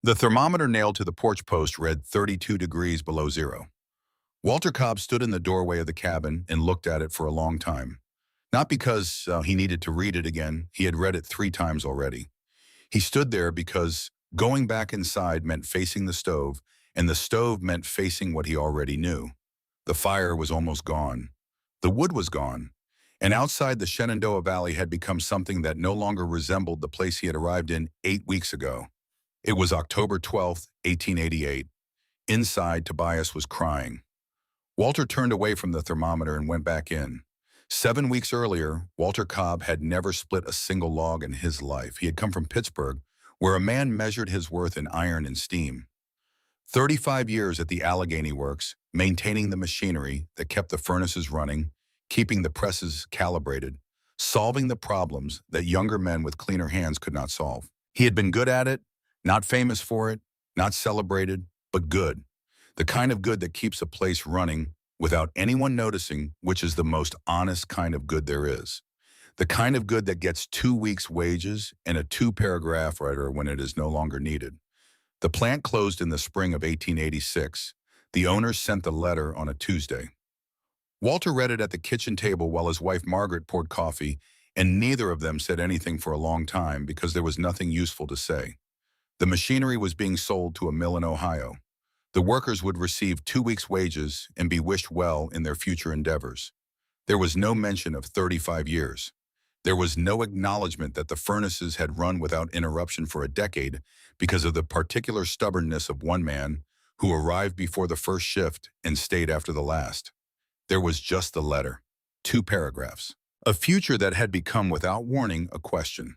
The thermometer nailed to the porch post read 32 degrees below zero. Walter Cobb stood in the doorway of the cabin and looked at it for a long time. Not because he needed to read it again. He had read it 3 times already. He stood there because going back inside meant facing the stove, and the stove meant facing what he already knew. The fire was almost gone. The wood was gone. And outside, the Shenandoah Valley had become something that no longer resembled the place he had arrived in 8 weeks ago. It was October 12th, 1888. Inside, Tobias was crying. Walter turned away from the thermometer and went back in. 7 weeks earlier, Walter Cobb had never split a single log in his life. He had come from Pittsburgh, where a man measured his worth in iron and steam. 35 years at the Allegheny Works, maintaining the machinery that kept the furnaces running, keeping the presses calibrated, solving the problems that younger men with cleaner hands could not solve. He had been good at it, not famous for it, not celebrated, but good. The kind of good that keeps a place running without anyone noticing, which is the most honest kind of good there is. The kind of good that gets 2 weeks' wages and a 2-paragraph writer when it is no longer needed. The plant closed in the spring of 1886. The owners sent the letter on a Tuesday. Walter read it at the kitchen table while his wife Margaret poured coffee, and neither of them said anything for a long time because there was nothing useful to say. The machinery was being sold to a mill in Ohio. The workers would receive 2 weeks' wages and be wished well in their future endeavors. There was no mention of 35 years. There was no acknowledgement that the furnaces had run without interruption for a decade because of the particular stubbornness of one man who arrived before the first shift and stayed after the last. There was just the letter, 2 paragraphs. A future that had become without warning a question.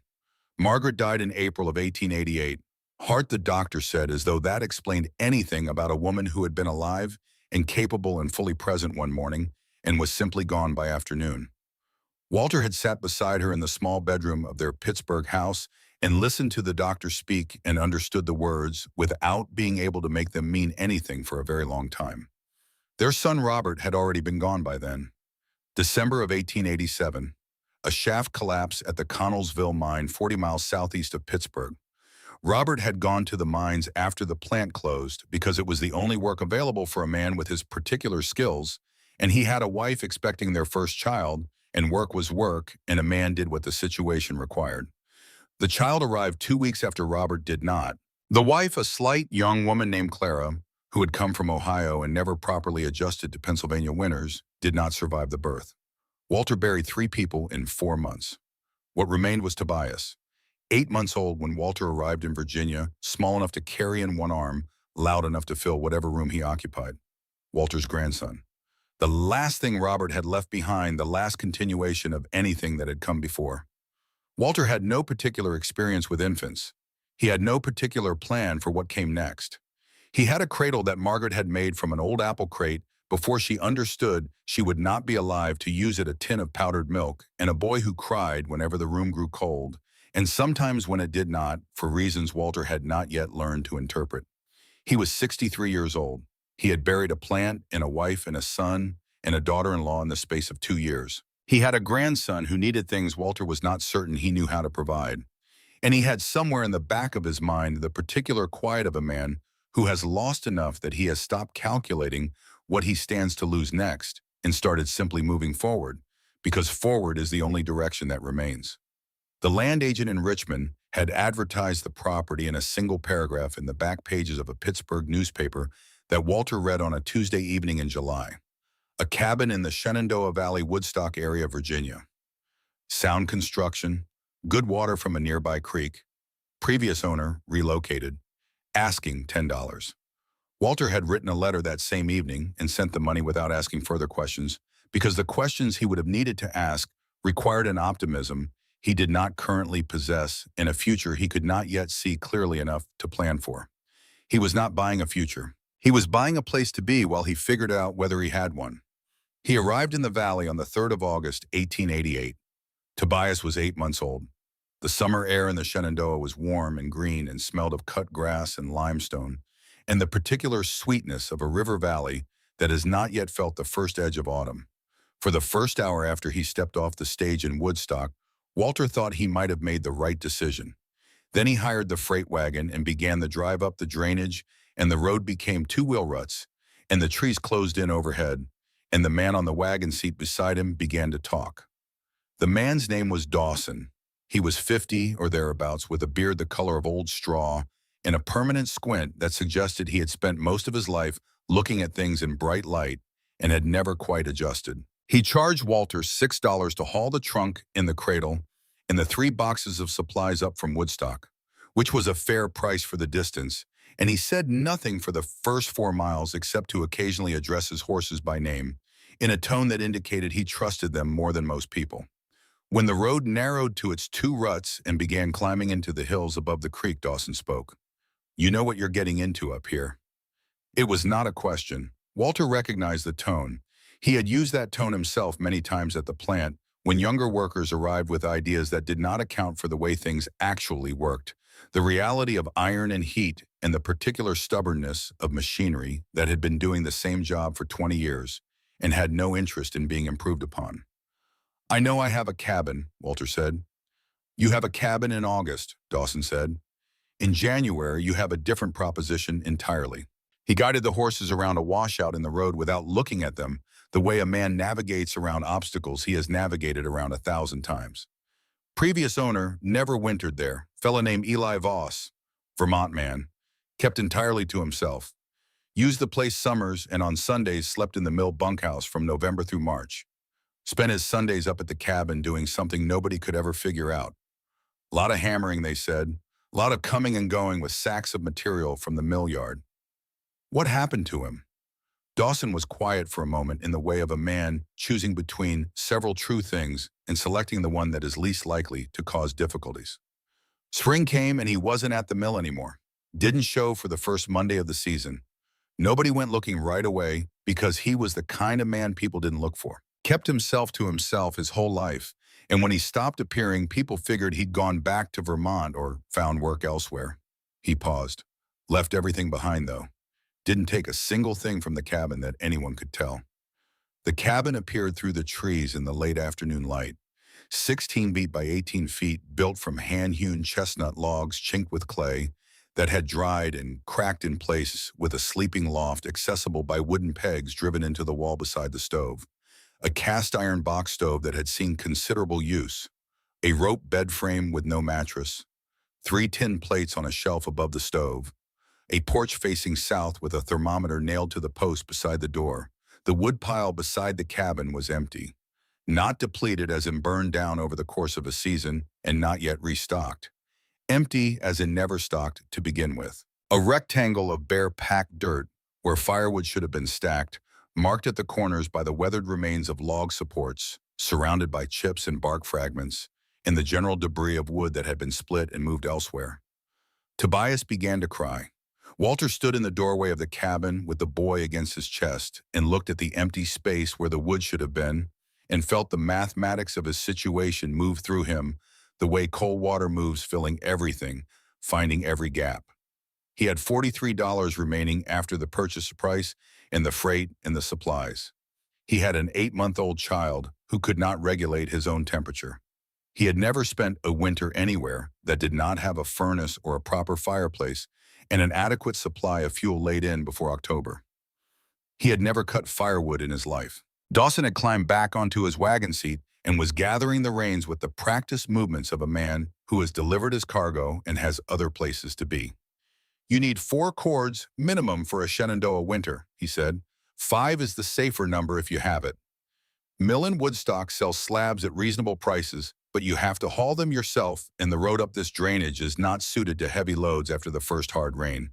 Margaret died in April of 1888. Hart, the doctor, said, as though that explained anything about a woman who had been alive and capable and fully present one morning and was simply gone by afternoon. Walter had sat beside her in the small bedroom of their Pittsburgh house and listened to the doctor speak and understood the words without being able to make them mean anything for a very long time. Their son Robert had already been gone by then. December of 1887, a shaft collapsed at the Connellsville mine 40 miles southeast of Pittsburgh. Robert had gone to the mines after the plant closed because it was the only work available for a man with his particular skills, and he had a wife expecting their first child, and work was work, and a man did what the situation required. The child arrived 2 weeks after Robert did not. The wife, a slight young woman named Clara, who had come from Ohio and never properly adjusted to Pennsylvania winters, did not survive the birth. Walter buried 3 people in 4 months. What remained was Tobias, 8 months old when Walter arrived in Virginia, small enough to carry in one arm, loud enough to fill whatever room he occupied. Walter's grandson. The last thing Robert had left behind, the last continuation of anything that had come before. Walter had no particular experience with infants. He had no particular plan for what came next. He had a cradle that Margaret had made from an old apple crate before she understood she would not be alive to use it a tin of powdered milk, and a boy who cried whenever the room grew cold, and sometimes when it did not, for reasons Walter had not yet learned to interpret. He was 63 years old. He had buried a plant and a wife and a son and a daughter-in-law in the space of 2 years. He had a grandson who needed things Walter was not certain he knew how to provide. And he had somewhere in the back of his mind the particular quiet of a man who has lost enough that he has stopped calculating what he stands to lose next and started simply moving forward, because forward is the only direction that remains. The land agent in Richmond had advertised the property in a single paragraph in the back pages of a Pittsburgh newspaper that Walter read on a Tuesday evening in July. A cabin in the Shenandoah Valley, Woodstock area of Virginia. Sound construction, good water from a nearby creek. Previous owner relocated, asking $10. Walter had written a letter that same evening and sent the money without asking further questions because the questions he would have needed to ask required an optimism he did not currently possess and a future he could not yet see clearly enough to plan for. He was not buying a future. He was buying a place to be while he figured out whether he had one. He arrived in the valley on the 3rd of August, 1888. Tobias was 8 months old. The summer air in the Shenandoah was warm and green and smelled of cut grass and limestone, and the particular sweetness of a river valley that has not yet felt the first edge of autumn. For the first hour after he stepped off the stage in Woodstock, Walter thought he might have made the right decision. Then he hired the freight wagon and began the drive up the drainage, and the road became two-wheel ruts, and the trees closed in overhead, and the man on the wagon seat beside him began to talk. The man's name was Dawson. He was 50 or thereabouts with a beard the color of old straw and a permanent squint that suggested he had spent most of his life looking at things in bright light and had never quite adjusted. He charged Walter $6 to haul the trunk in the cradle and the 3 boxes of supplies up from Woodstock, which was a fair price for the distance, and he said nothing for the first 4 miles except to occasionally address his horses by name, in a tone that indicated he trusted them more than most people. When the road narrowed to its 2 ruts and began climbing into the hills above the creek, Dawson spoke. "You know what you're getting into up here." It was not a question. Walter recognized the tone. He had used that tone himself many times at the plant when younger workers arrived with ideas that did not account for the way things actually worked, the reality of iron and heat, and the particular stubbornness of machinery that had been doing the same job for 20 years and had no interest in being improved upon. "I know I have a cabin," Walter said. "You have a cabin in August," Dawson said. "In January, you have a different proposition entirely." He guided the horses around a washout in the road without looking at them, the way a man navigates around obstacles he has navigated around 1,000 times. Previous owner never wintered there, fellow named Eli Voss, Vermont man, kept entirely to himself. Used the place summers and on Sundays slept in the mill bunkhouse from November through March. Spent his Sundays up at the cabin doing something nobody could ever figure out. A lot of hammering, they said. A lot of coming and going with sacks of material from the mill yard. What happened to him? Dawson was quiet for a moment in the way of a man choosing between several true things and selecting the one that is least likely to cause difficulties. Spring came and he wasn't at the mill anymore. Didn't show for the first Monday of the season. Nobody went looking right away because he was the kind of man people didn't look for. Kept himself to himself his whole life, and when he stopped appearing, people figured he'd gone back to Vermont or found work elsewhere. He paused. Left everything behind, though. Didn't take a single thing from the cabin that anyone could tell. The cabin appeared through the trees in the late afternoon light. 16 feet by 18 feet, built from hand-hewn chestnut logs chinked with clay that had dried and cracked in place, with a sleeping loft accessible by wooden pegs driven into the wall beside the stove. A cast-iron box stove that had seen considerable use, a rope bed frame with no mattress, 3 tin plates on a shelf above the stove, a porch facing south with a thermometer nailed to the post beside the door. The wood pile beside the cabin was empty, not depleted as in burned down over the course of a season and not yet restocked. Empty as in never stocked to begin with. A rectangle of bare packed dirt where firewood should have been stacked, marked at the corners by the weathered remains of log supports, surrounded by chips and bark fragments, and the general debris of wood that had been split and moved elsewhere. Tobias began to cry. Walter stood in the doorway of the cabin with the boy against his chest and looked at the empty space where the wood should have been and felt the mathematics of his situation move through him the way cold water moves, filling everything, finding every gap. He had $43 remaining after the purchase price and the freight and the supplies. He had an 8-month-old child who could not regulate his own temperature. He had never spent a winter anywhere that did not have a furnace or a proper fireplace and an adequate supply of fuel laid in before October. He had never cut firewood in his life. Dawson had climbed back onto his wagon seat and was gathering the reins with the practiced movements of a man who has delivered his cargo and has other places to be. "You need 4 cords minimum for a Shenandoah winter," he said. 5 is the safer number if you have it. Mill and Woodstock sells slabs at reasonable prices, but you have to haul them yourself, and the road up this drainage is not suited to heavy loads after the first hard rain.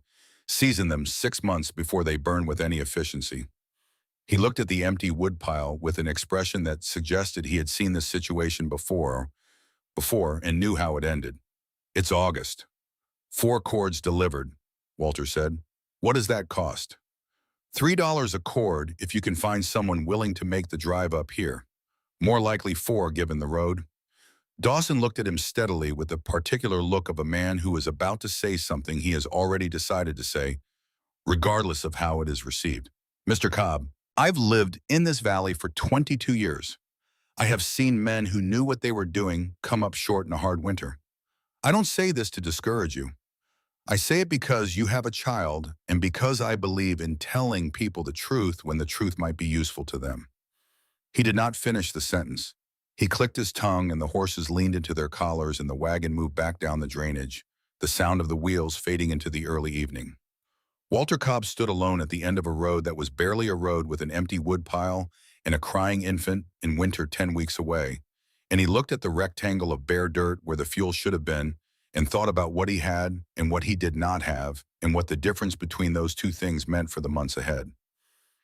Season them 6 months before they burn with any efficiency. He looked at the empty wood pile with an expression that suggested he had seen this situation before and knew how it ended. "It's August. 4 cords delivered," Walter said. "What does that cost?" $3 a cord if you can find someone willing to make the drive up here. More likely 4 given the road. Dawson looked at him steadily with the particular look of a man who is about to say something he has already decided to say, regardless of how it is received. "Mr. Cobb, I've lived in this valley for 22 years. I have seen men who knew what they were doing come up short in a hard winter. I don't say this to discourage you. I say it because you have a child and because I believe in telling people the truth when the truth might be useful to them. He did not finish the sentence. He clicked his tongue and the horses leaned into their collars and the wagon moved back down the drainage, the sound of the wheels fading into the early evening. Walter Cobb stood alone at the end of a road that was barely a road with an empty woodpile and a crying infant in winter 10 weeks away, and he looked at the rectangle of bare dirt where the fuel should have been and thought about what he had and what he did not have and what the difference between those two things meant for the months ahead.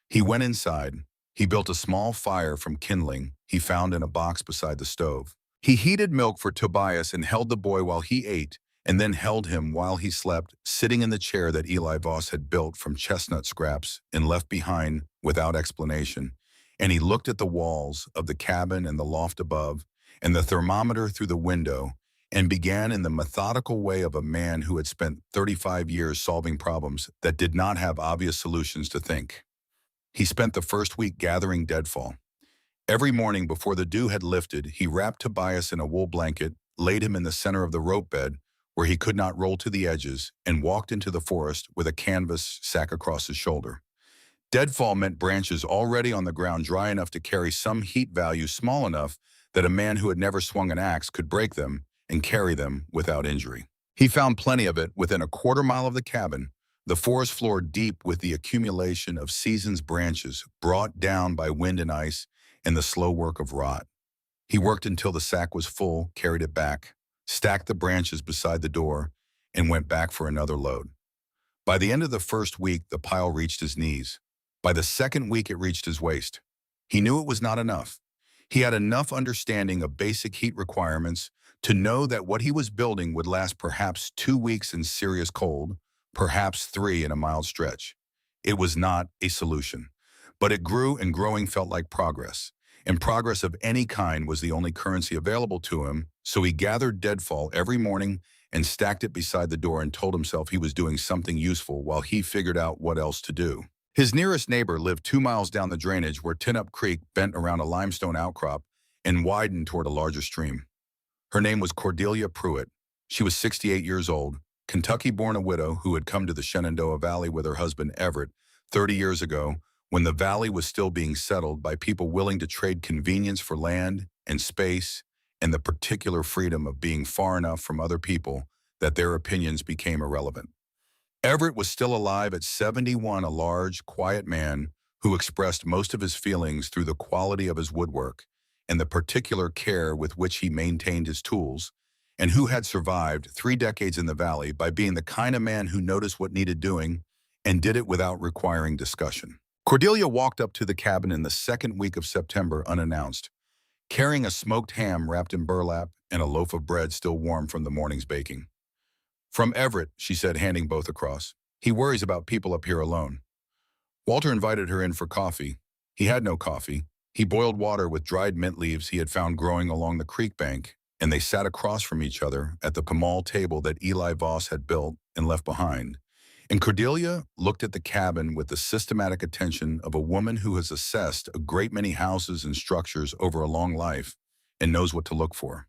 He went inside. He built a small fire from kindling he found in a box beside the stove. He heated milk for Tobias and held the boy while he ate, and then held him while he slept, sitting in the chair that Eli Voss had built from chestnut scraps and left behind without explanation. And he looked at the walls of the cabin and the loft above, and the thermometer through the window, and began in the methodical way of a man who had spent 35 years solving problems that did not have obvious solutions to think. He spent the first week gathering deadfall. Every morning before the dew had lifted, he wrapped Tobias in a wool blanket, laid him in the center of the rope bed, where he could not roll to the edges, and walked into the forest with a canvas sack across his shoulder. Deadfall meant branches already on the ground dry enough to carry some heat value small enough that a man who had never swung an axe could break them and carry them without injury. He found plenty of it within a quarter-mile of the cabin, the forest floor deep with the accumulation of season's branches brought down by wind and ice and the slow work of rot. He worked until the sack was full, carried it back, stacked the branches beside the door, and went back for another load. By the end of the first week, the pile reached his knees. By the second week, it reached his waist. He knew it was not enough. He had enough understanding of basic heat requirements to know that what he was building would last perhaps 2 weeks in serious cold, perhaps 3 in a mild stretch. It was not a solution, but it grew, and growing felt like progress. And progress of any kind was the only currency available to him, so he gathered deadfall every morning and stacked it beside the door and told himself he was doing something useful while he figured out what else to do. His nearest neighbor lived 2 miles down the drainage where Tin-Up Creek bent around a limestone outcrop and widened toward a larger stream. Her name was Cordelia Pruitt. She was 68 years old, Kentucky-born, a widow who had come to the Shenandoah Valley with her husband Everett 30 years ago, when the valley was still being settled by people willing to trade convenience for land and space and the particular freedom of being far enough from other people that their opinions became irrelevant. Everett was still alive at 71, a large, quiet man who expressed most of his feelings through the quality of his woodwork and the particular care with which he maintained his tools, and who had survived 3 decades in the valley by being the kind of man who noticed what needed doing and did it without requiring discussion. Cordelia walked up to the cabin in the second week of September unannounced, carrying a smoked ham wrapped in burlap and a loaf of bread still warm from the morning's baking. "From Everett," she said, handing both across. "He worries about people up here alone." Walter invited her in for coffee. He had no coffee. He boiled water with dried mint leaves he had found growing along the creek bank, and they sat across from each other at the small table that Eli Voss had built and left behind. And Cordelia looked at the cabin with the systematic attention of a woman who has assessed a great many houses and structures over a long life and knows what to look for.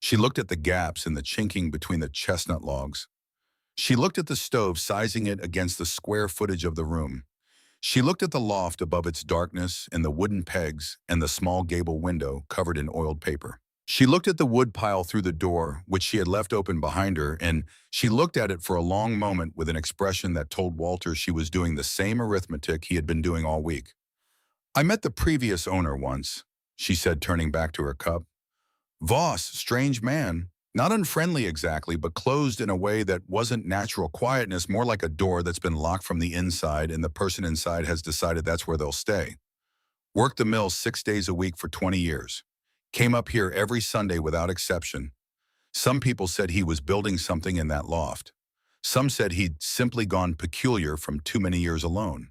She looked at the gaps in the chinking between the chestnut logs. She looked at the stove, sizing it against the square footage of the room. She looked at the loft above its darkness and the wooden pegs and the small gable window covered in oiled paper. She looked at the wood pile through the door, which she had left open behind her, and she looked at it for a long moment with an expression that told Walter she was doing the same arithmetic he had been doing all week. "I met the previous owner once," she said, turning back to her cup. "Voss, strange man. Not unfriendly exactly, but closed in a way that wasn't natural quietness, more like a door that's been locked from the inside and the person inside has decided that's where they'll stay. Worked the mill 6 days a week for 20 years. Came up here every Sunday without exception. Some people said he was building something in that loft. Some said he'd simply gone peculiar from too many years alone."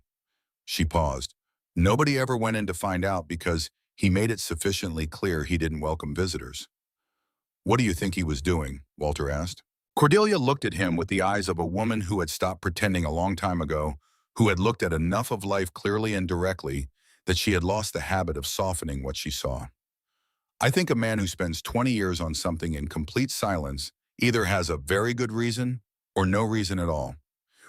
She paused. "Nobody ever went in to find out because he made it sufficiently clear he didn't welcome visitors." "What do you think he was doing?" Walter asked. Cordelia looked at him with the eyes of a woman who had stopped pretending a long time ago, who had looked at enough of life clearly and directly that she had lost the habit of softening what she saw. "I think a man who spends 20 years on something in complete silence either has a very good reason or no reason at all.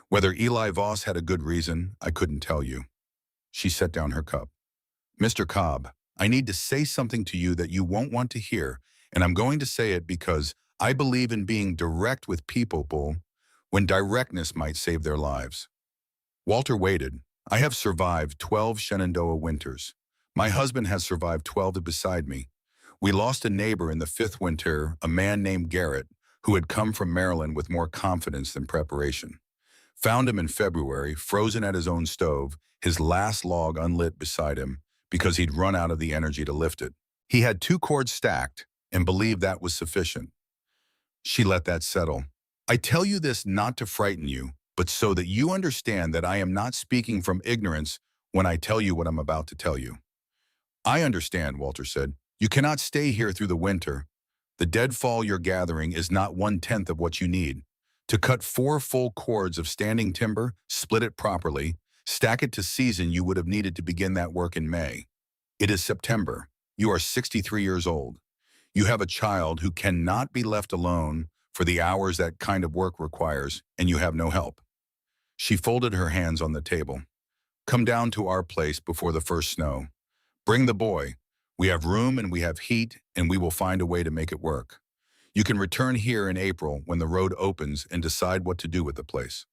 Whether Eli Voss had a good reason, I couldn't tell you. She set down her cup. Mr. Cobb, I need to say something to you that you won't want to hear, and I'm going to say it because I believe in being direct with people, Bull, when directness might save their lives. Walter waited. I have survived 12 Shenandoah winters. My husband has survived 12 beside me. We lost a neighbor in the fifth winter, a man named Garrett, who had come from Maryland with more confidence than preparation. Found him in February, frozen at his own stove, his last log unlit beside him, because he'd run out of the energy to lift it. He had 2 cords stacked and believed that was sufficient. She let that settle. I tell you this not to frighten you, but so that you understand that I am not speaking from ignorance when I tell you what I'm about to tell you. I understand, Walter said. You cannot stay here through the winter. The deadfall you're gathering is not 1/10 of what you need. To cut 4 full cords of standing timber, split it properly, stack it to season, you would have needed to begin that work in May. It is September. You are 63 years old. You have a child who cannot be left alone for the hours that kind of work requires, and you have no help. She folded her hands on the table. Come down to our place before the first snow. Bring the boy. We have room and we have heat, and we will find a way to make it work. You can return here in April when the road opens and decide what to do with the place.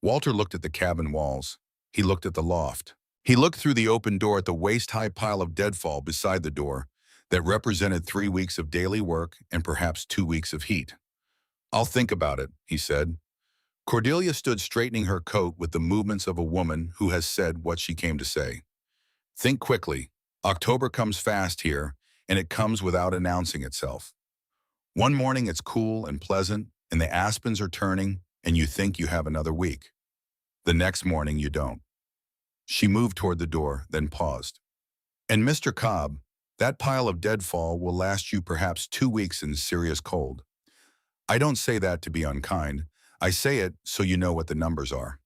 Walter looked at the cabin walls. He looked at the loft. He looked through the open door at the waist-high pile of deadfall beside the door that represented 3 weeks of daily work and perhaps 2 weeks of heat. I'll think about it, he said. Cordelia stood straightening her coat with the movements of a woman who has said what she came to say. Think quickly. October comes fast here, and it comes without announcing itself. One morning it's cool and pleasant, and the aspens are turning, and you think you have another week. The next morning you don't. She moved toward the door, then paused. And Mr. Cobb, that pile of deadfall will last you perhaps 2 weeks in serious cold. I don't say that to be unkind. I say it so you know what the numbers are.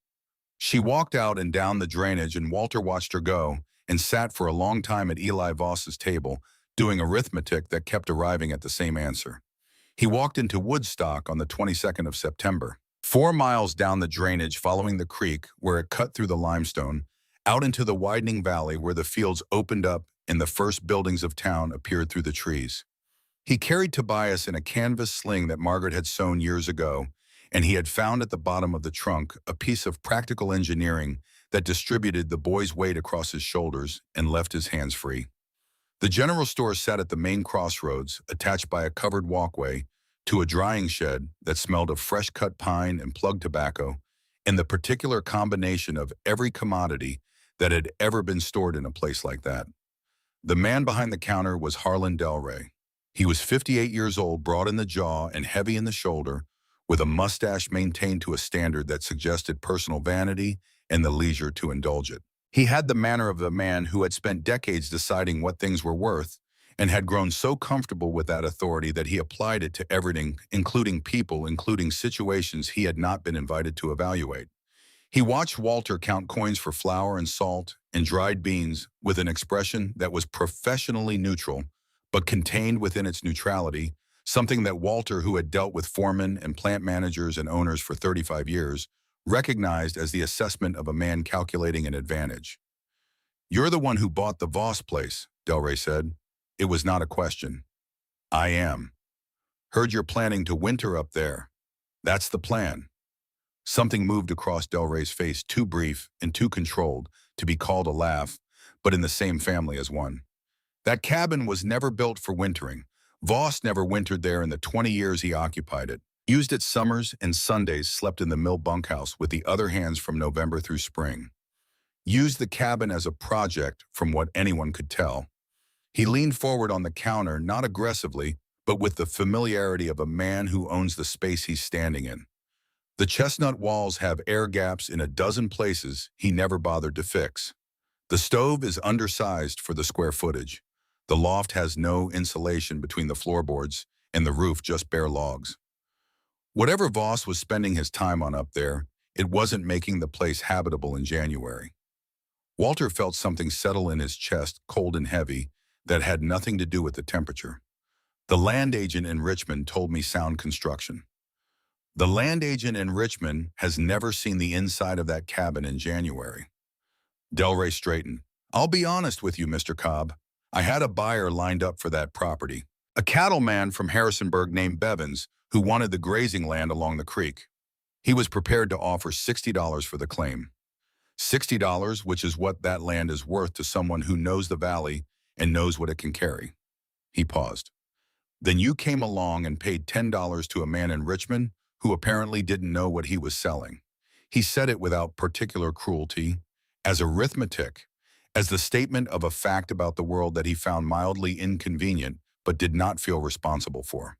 She walked out and down the drainage, and Walter watched her go and sat for a long time at Eli Voss's table, doing arithmetic that kept arriving at the same answer. He walked into Woodstock on the 22nd of September, 4 miles down the drainage following the creek where it cut through the limestone, out into the widening valley where the fields opened up and the first buildings of town appeared through the trees. He carried Tobias in a canvas sling that Margaret had sewn years ago, and he had found at the bottom of the trunk a piece of practical engineering that distributed the boy's weight across his shoulders and left his hands free. The general store sat at the main crossroads, attached by a covered walkway to a drying shed that smelled of fresh-cut pine and plug tobacco, and the particular combination of every commodity that had ever been stored in a place like that. The man behind the counter was Harlan Delray. He was 58 years old, broad in the jaw and heavy in the shoulder, with a mustache maintained to a standard that suggested personal vanity and the leisure to indulge it. He had the manner of a man who had spent decades deciding what things were worth and had grown so comfortable with that authority that he applied it to everything, including people, including situations he had not been invited to evaluate. He watched Walter count coins for flour and salt and dried beans with an expression that was professionally neutral, but contained within its neutrality something that Walter, who had dealt with foremen and plant managers and owners for 35 years, recognized as the assessment of a man calculating an advantage. You're the one who bought the Voss place, Delray said. It was not a question. I am. Heard you're planning to winter up there. That's the plan. Something moved across Delray's face, too brief and too controlled to be called a laugh, but in the same family as one. That cabin was never built for wintering. Voss never wintered there in the 20 years he occupied it. Used it summers and Sundays, slept in the mill bunkhouse with the other hands from November through spring. Used the cabin as a project from what anyone could tell. He leaned forward on the counter, not aggressively, but with the familiarity of a man who owns the space he's standing in. The chestnut walls have air gaps in a dozen places he never bothered to fix. The stove is undersized for the square footage. The loft has no insulation between the floorboards, and the roof just bare logs. Whatever Voss was spending his time on up there, it wasn't making the place habitable in January. Walter felt something settle in his chest, cold and heavy, that had nothing to do with the temperature. The land agent in Richmond told me sound construction. The land agent in Richmond has never seen the inside of that cabin in January. Delray straightened. I'll be honest with you, Mr. Cobb. I had a buyer lined up for that property. A cattleman from Harrisonburg named Bevins who wanted the grazing land along the creek. He was prepared to offer $60 for the claim. $60, which is what that land is worth to someone who knows the valley and knows what it can carry. He paused. Then you came along and paid $10 to a man in Richmond who apparently didn't know what he was selling. He said it without particular cruelty, as arithmetic, as the statement of a fact about the world that he found mildly inconvenient but did not feel responsible for.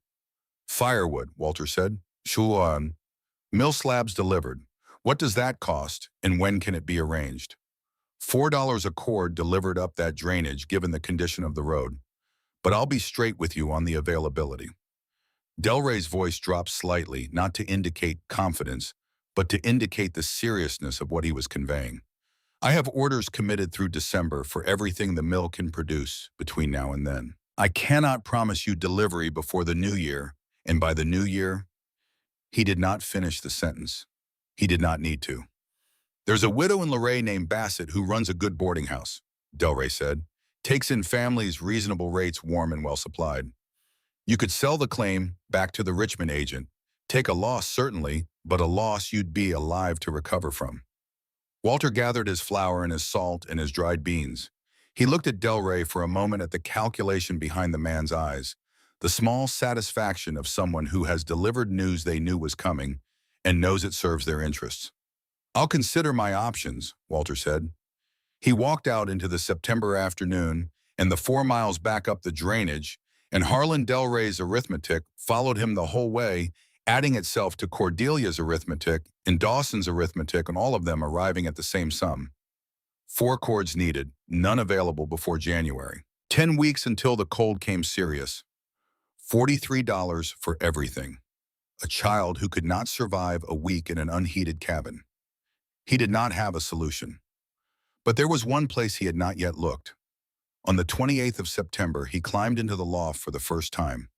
Firewood, Walter said. Sure. Mill slabs delivered. What does that cost, and when can it be arranged? $4 a cord delivered up that drainage given the condition of the road. But I'll be straight with you on the availability. Delray's voice dropped slightly, not to indicate confidence, but to indicate the seriousness of what he was conveying. I have orders committed through December for everything the mill can produce between now and then. I cannot promise you delivery before the new year, and by the new year, he did not finish the sentence. He did not need to. There's a widow in Luray named Bassett who runs a good boarding house, Delray said. Takes in families reasonable rates, warm and well supplied. You could sell the claim back to the Richmond agent. Take a loss, certainly, but a loss you'd be alive to recover from. Walter gathered his flour and his salt and his dried beans. He looked at Delray for a moment at the calculation behind the man's eyes, the small satisfaction of someone who has delivered news they knew was coming and knows it serves their interests. I'll consider my options, Walter said. He walked out into the September afternoon and the 4 miles back up the drainage, and Harlan Delray's arithmetic followed him the whole way, adding itself to Cordelia's arithmetic and Dawson's arithmetic, and all of them arriving at the same sum. 4 cords needed, none available before January. 10 weeks until the cold came serious. $43 for everything. A child who could not survive a week in an unheated cabin. He did not have a solution. But there was one place he had not yet looked. On the 28th of September, he climbed into the loft for the first time.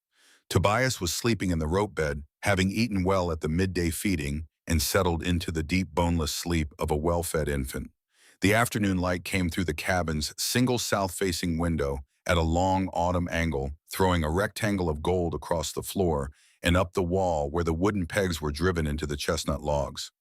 Tobias was sleeping in the rope bed, having eaten well at the midday feeding and settled into the deep boneless sleep of a well-fed infant. The afternoon light came through the cabin's single south-facing window at a long autumn angle, throwing a rectangle of gold across the floor and up the wall where the wooden pegs were driven into the chestnut logs.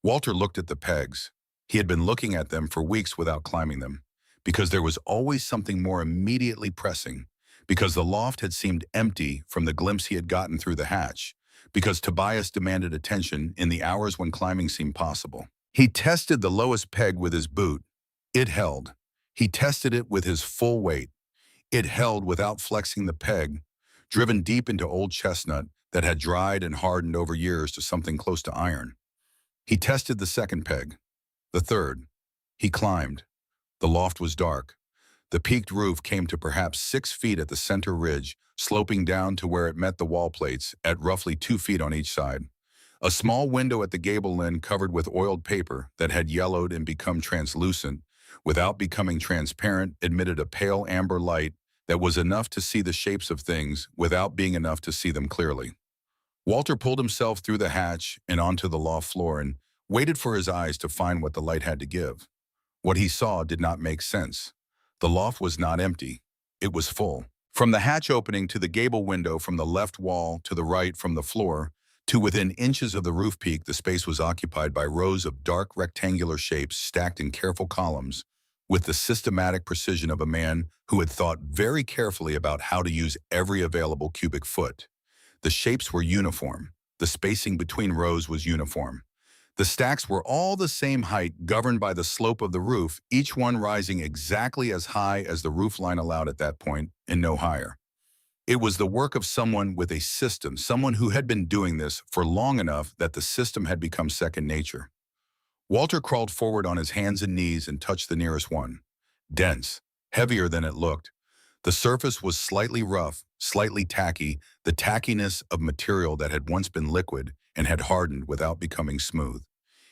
Walter looked at the pegs. He had been looking at them for weeks without climbing them, because there was always something more immediately pressing, because the loft had seemed empty from the glimpse he had gotten through the hatch, because Tobias demanded attention in the hours when climbing seemed possible. He tested the lowest peg with his boot. It held. He tested it with his full weight. It held without flexing the peg, driven deep into old chestnut that had dried and hardened over years to something close to iron. He tested the second peg. The third. He climbed. The loft was dark. The peaked roof came to perhaps 6 feet at the center ridge, sloping down to where it met the wall plates at roughly 2 feet on each side. A small window at the gable end covered with oiled paper that had yellowed and become translucent, without becoming transparent, admitted a pale amber light that was enough to see the shapes of things without being enough to see them clearly. Walter pulled himself through the hatch and onto the loft floor and waited for his eyes to find what the light had to give. What he saw did not make sense. The loft was not empty. It was full. From the hatch opening to the gable window, from the left wall to the right, from the floor to within inches of the roof peak, the space was occupied by rows of dark rectangular shapes stacked in careful columns with the systematic precision of a man who had thought very carefully about how to use every available cubic foot. The shapes were uniform. The spacing between rows was uniform. The stacks were all the same height, governed by the slope of the roof, each one rising exactly as high as the roof line allowed at that point, and no higher. It was the work of someone with a system, someone who had been doing this for long enough that the system had become second nature. Walter crawled forward on his hands and knees and touched the nearest one. Dense, heavier than it looked. The surface was slightly rough, slightly tacky, the tackiness of material that had once been liquid and had hardened without becoming smooth.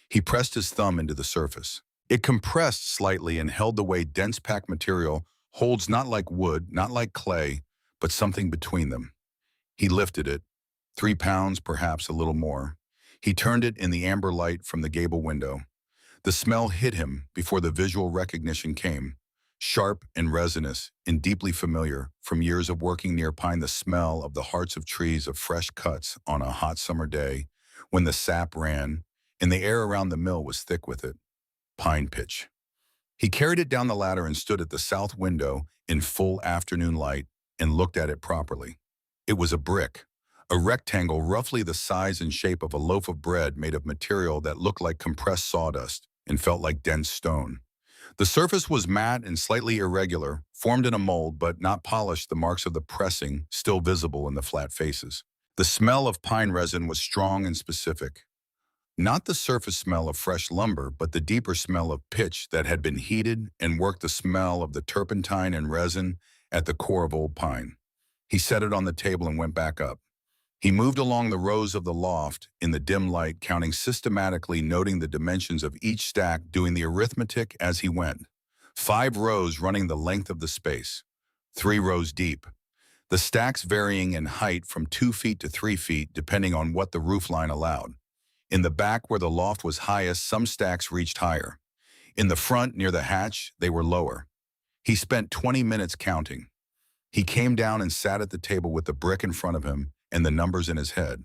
He pressed his thumb into the surface. It compressed slightly and held the way dense packed material holds, not like wood, not like clay, but something between them. He lifted it, 3 pounds, perhaps a little more. He turned it in the amber light from the gable window. The smell hit him before the visual recognition came. Sharp and resinous and deeply familiar from years of working near pine, the smell of the hearts of trees of fresh cuts on a hot summer day when the sap ran and the air around the mill was thick with it. Pine pitch. He carried it down the ladder and stood at the south window in full afternoon light and looked at it properly. It was a brick, a rectangle roughly the size and shape of a loaf of bread made of material that looked like compressed sawdust and felt like dense stone. The surface was matte and slightly irregular, formed in a mold but not polished, the marks of the pressing still visible in the flat faces. The smell of pine resin was strong and specific. Not the surface smell of fresh lumber, but the deeper smell of pitch that had been heated and worked, the smell of the turpentine and resin at the core of old pine. He set it on the table and went back up. He moved along the rows of the loft in the dim light, counting systematically, noting the dimensions of each stack, doing the arithmetic as he went. 5 rows running the length of the space, 3 rows deep. The stacks varying in height from 2 feet to 3 feet, depending on what the roofline allowed. In the back where the loft was highest, some stacks reached higher. In the front, near the hatch, they were lower. He spent 20 minutes counting. He came down and sat at the table with the brick in front of him and the numbers in his head.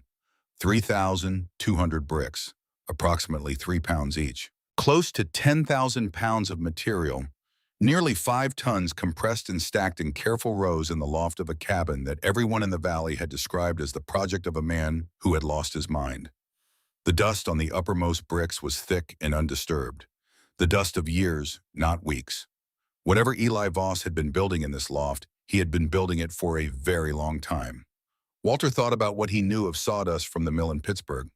3,200 bricks, approximately 3 pounds each. Close to 10,000 pounds of material, nearly 5 tons compressed and stacked in careful rows in the loft of a cabin that everyone in the valley had described as the project of a man who had lost his mind. The dust on the uppermost bricks was thick and undisturbed. The dust of years, not weeks. Whatever Eli Voss had been building in this loft, he had been building it for a very long time. Walter thought about what he knew of sawdust from the mill in Pittsburgh.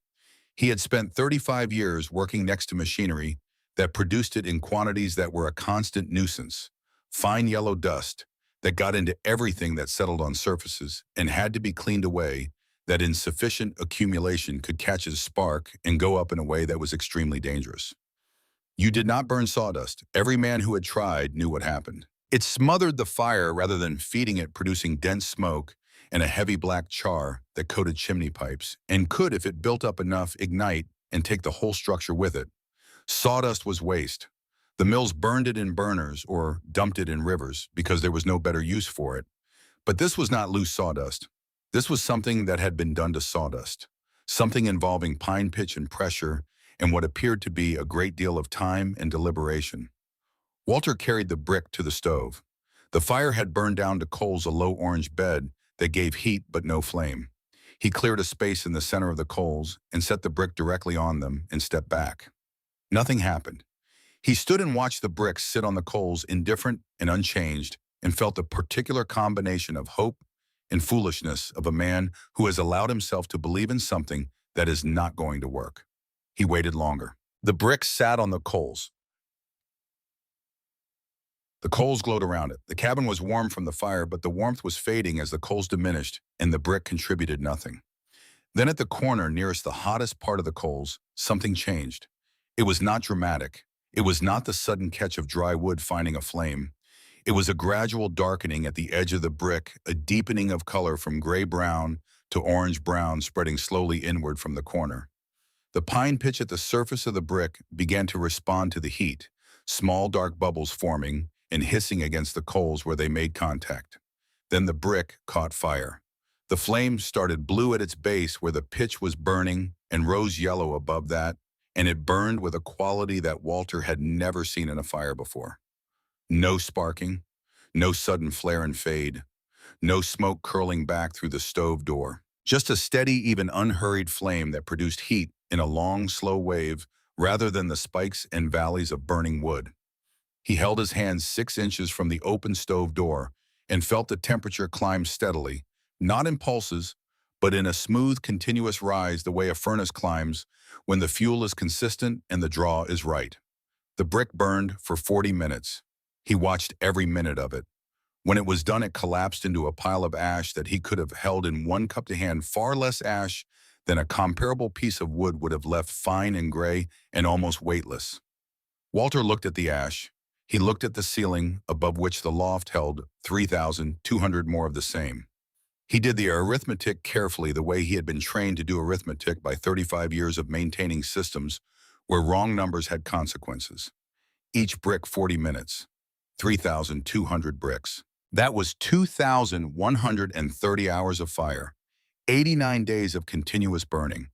He had spent 35 years working next to machinery that produced it in quantities that were a constant nuisance. Fine yellow dust that got into everything that settled on surfaces and had to be cleaned away, that in sufficient accumulation could catch a spark and go up in a way that was extremely dangerous. You did not burn sawdust. Every man who had tried knew what happened. It smothered the fire rather than feeding it, producing dense smoke and a heavy black char that coated chimney pipes, and could, if it built up enough, ignite and take the whole structure with it. Sawdust was waste. The mills burned it in burners or dumped it in rivers because there was no better use for it. But this was not loose sawdust. This was something that had been done to sawdust, something involving pine pitch and pressure and what appeared to be a great deal of time and deliberation. Walter carried the brick to the stove. The fire had burned down to coals a low orange bed that gave heat but no flame. He cleared a space in the center of the coals and set the brick directly on them and stepped back. Nothing happened. He stood and watched the bricks sit on the coals, indifferent and unchanged, and felt the particular combination of hope and foolishness of a man who has allowed himself to believe in something that is not going to work. He waited longer. The bricks sat on the coals. The coals glowed around it. The cabin was warm from the fire, but the warmth was fading as the coals diminished, and the brick contributed nothing. Then at the corner nearest the hottest part of the coals, something changed. It was not dramatic. It was not the sudden catch of dry wood finding a flame. It was a gradual darkening at the edge of the brick, a deepening of color from gray-brown to orange-brown, spreading slowly inward from the corner. The pine pitch at the surface of the brick began to respond to the heat, small dark bubbles forming and hissing against the coals where they made contact. Then the brick caught fire. The flame started blue at its base where the pitch was burning and rose yellow above that, and it burned with a quality that Walter had never seen in a fire before. No sparking, no sudden flare and fade, no smoke curling back through the stove door. Just a steady, even unhurried flame that produced heat in a long, slow wave rather than the spikes and valleys of burning wood. He held his hands 6 inches from the open stove door and felt the temperature climb steadily, not in pulses, but in a smooth, continuous rise the way a furnace climbs when the fuel is consistent and the draw is right. The brick burned for 40 minutes. He watched every minute of it. When it was done, it collapsed into a pile of ash that he could have held in one cupped hand, far less ash than a comparable piece of wood would have left, fine and gray and almost weightless. Walter looked at the ash. He looked at the ceiling, above which the loft held 3,200 more of the same. He did the arithmetic carefully, the way he had been trained to do arithmetic by 35 years of maintaining systems where wrong numbers had consequences. Each brick 40 minutes, 3,200 bricks. That was 2,130 hours of fire, 89 days of continuous burning.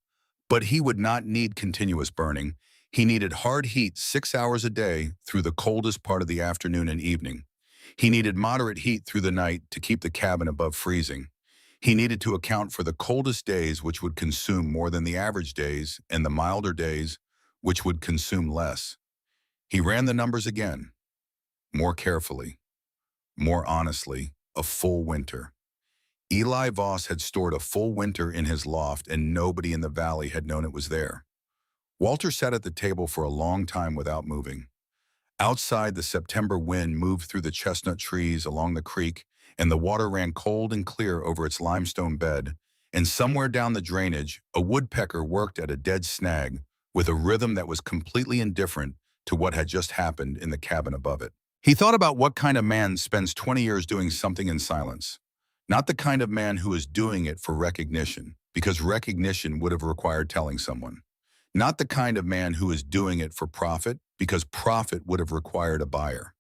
But he would not need continuous burning. He needed hard heat 6 hours a day through the coldest part of the afternoon and evening. He needed moderate heat through the night to keep the cabin above freezing. He needed to account for the coldest days, which would consume more than the average days, and the milder days, which would consume less. He ran the numbers again, more carefully, more honestly, a full winter. Eli Voss had stored a full winter in his loft, and nobody in the valley had known it was there. Walter sat at the table for a long time without moving. Outside, the September wind moved through the chestnut trees along the creek, and the water ran cold and clear over its limestone bed, and somewhere down the drainage, a woodpecker worked at a dead snag with a rhythm that was completely indifferent to what had just happened in the cabin above it. He thought about what kind of man spends 20 years doing something in silence. Not the kind of man who is doing it for recognition, because recognition would have required telling someone. Not the kind of man who is doing it for profit, because profit would have required a buyer.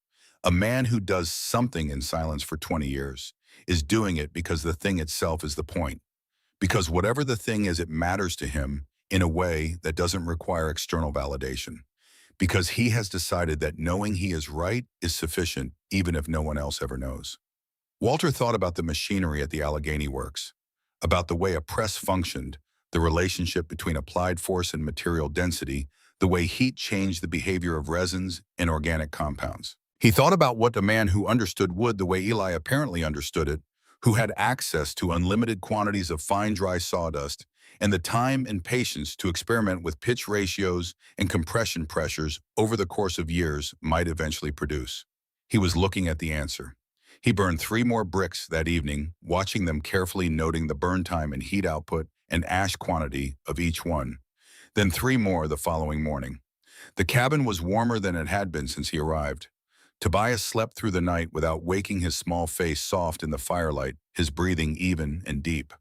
A man who does something in silence for 20 years is doing it because the thing itself is the point. Because whatever the thing is, it matters to him in a way that doesn't require external validation. Because he has decided that knowing he is right is sufficient, even if no one else ever knows. Walter thought about the machinery at the Allegheny Works, about the way a press functioned, the relationship between applied force and material density, the way heat changed the behavior of resins and organic compounds. He thought about what a man who understood wood the way Eli apparently understood it, who had access to unlimited quantities of fine dry sawdust, and the time and patience to experiment with pitch ratios and compression pressures over the course of years might eventually produce. He was looking at the answer. He burned 3 more bricks that evening, watching them carefully, noting the burn time and heat output and ash quantity of each one. Then 3 more the following morning. The cabin was warmer than it had been since he arrived. Tobias slept through the night without waking, his small face soft in the firelight, his breathing even and deep.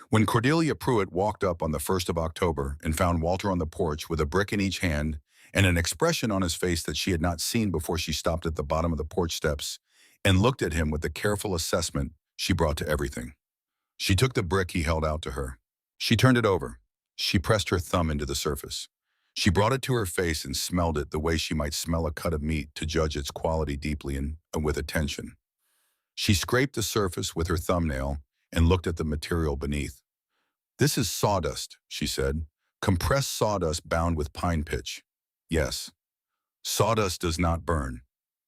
When Cordelia Pruitt walked up on the 1st of October and found Walter on the porch with a brick in each hand and an expression on his face that she had not seen before she stopped at the bottom of the porch steps and looked at him with the careful assessment she brought to everything. She took the brick he held out to her. She turned it over. She pressed her thumb into the surface. She brought it to her face and smelled it the way she might smell a cut of meat to judge its quality deeply and with attention. She scraped the surface with her thumbnail and looked at the material beneath. "This is sawdust," she said. "Compressed sawdust bound with pine pitch." "Yes. Sawdust does not burn.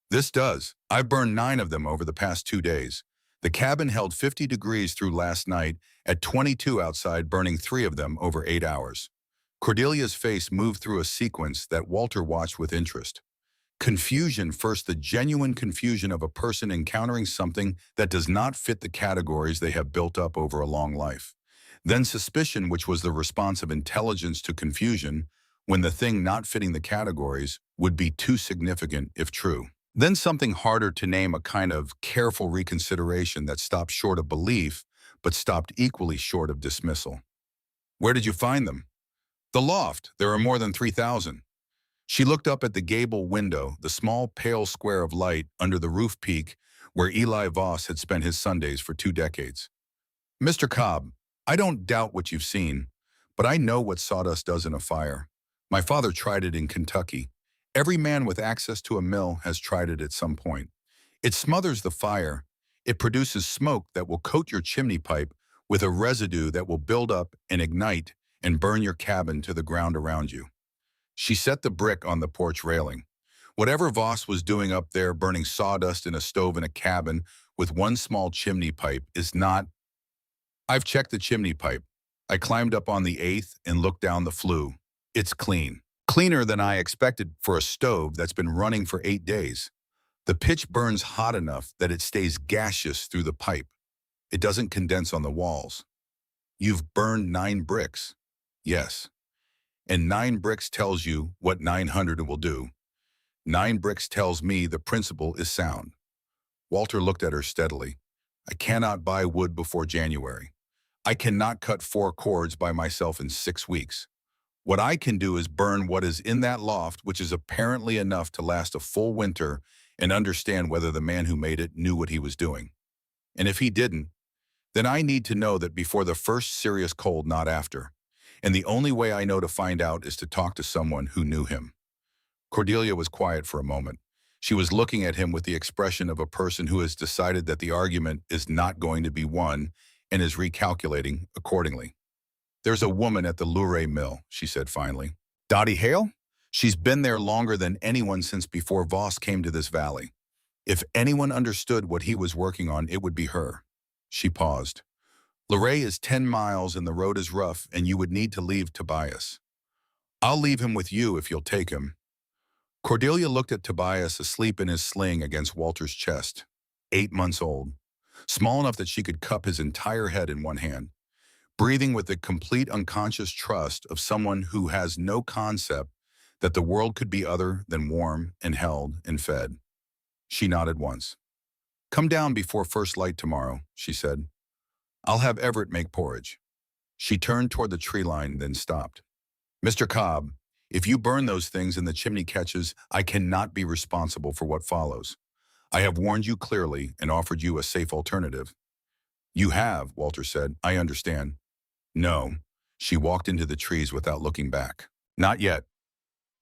This does. I've burned 9 of them over the past 2 days. The cabin held 50 degrees through last night at 22 outside, burning 3 of them over 8 hours. Cordelia's face moved through a sequence that Walter watched with interest. Confusion first, the genuine confusion of a person encountering something that does not fit the categories they have built up over a long life. Then suspicion, which was the response of intelligence to confusion, when the thing not fitting the categories would be too significant if true. Then something harder to name, a kind of careful reconsideration that stopped short of belief, but stopped equally short of dismissal. "Where did you find them?" "The loft. There are more than 3,000. She looked up at the gable window, the small pale square of light under the roof peak where Eli Voss had spent his Sundays for 2 decades. "Mr. Cobb, I don't doubt what you've seen, but I know what sawdust does in a fire. My father tried it in Kentucky. Every man with access to a mill has tried it at some point. It smothers the fire. It produces smoke that will coat your chimney pipe with a residue that will build up and ignite and burn your cabin to the ground around you." She set the brick on the porch railing. Whatever Voss was doing up there, burning sawdust in a stove in a cabin with one small chimney pipe, is not. I've checked the chimney pipe. I climbed up on the 8th and looked down the flue. It's clean. Cleaner than I expected for a stove that's been running for 8 days. The pitch burns hot enough that it stays gaseous through the pipe. It doesn't condense on the walls. You've burned 9 bricks. Yes. And 9 bricks tells you what 900 will do. 9 bricks tells me the principle is sound. Walter looked at her steadily. I cannot buy wood before January. I cannot cut 4 cords by myself in 6 weeks. What I can do is burn what is in that loft, which is apparently enough to last a full winter, and understand whether the man who made it knew what he was doing. And if he didn't, then I need to know that before the first serious cold, not after. And the only way I know to find out is to talk to someone who knew him. Cordelia was quiet for a moment. She was looking at him with the expression of a person who has decided that the argument is not going to be won and is recalculating accordingly. There's a woman at the Luray mill, she said finally. Dottie Hale? She's been there longer than anyone since before Voss came to this valley. If anyone understood what he was working on, it would be her. She paused. Luray is 10 miles and the road is rough, and you would need to leave Tobias. I'll leave him with you if you'll take him. Cordelia looked at Tobias asleep in his sling against Walter's chest, 8 months old, small enough that she could cup his entire head in one hand, breathing with the complete unconscious trust of someone who has no concept that the world could be other than warm and held and fed. She nodded once. Come down before first light tomorrow, she said. I'll have Everett make porridge. She turned toward the tree line, then stopped. Mr. Cobb, if you burn those things and the chimney catches, I cannot be responsible for what follows. I have warned you clearly and offered you a safe alternative. You have, Walter said. I understand. No. She walked into the trees without looking back. Not yet.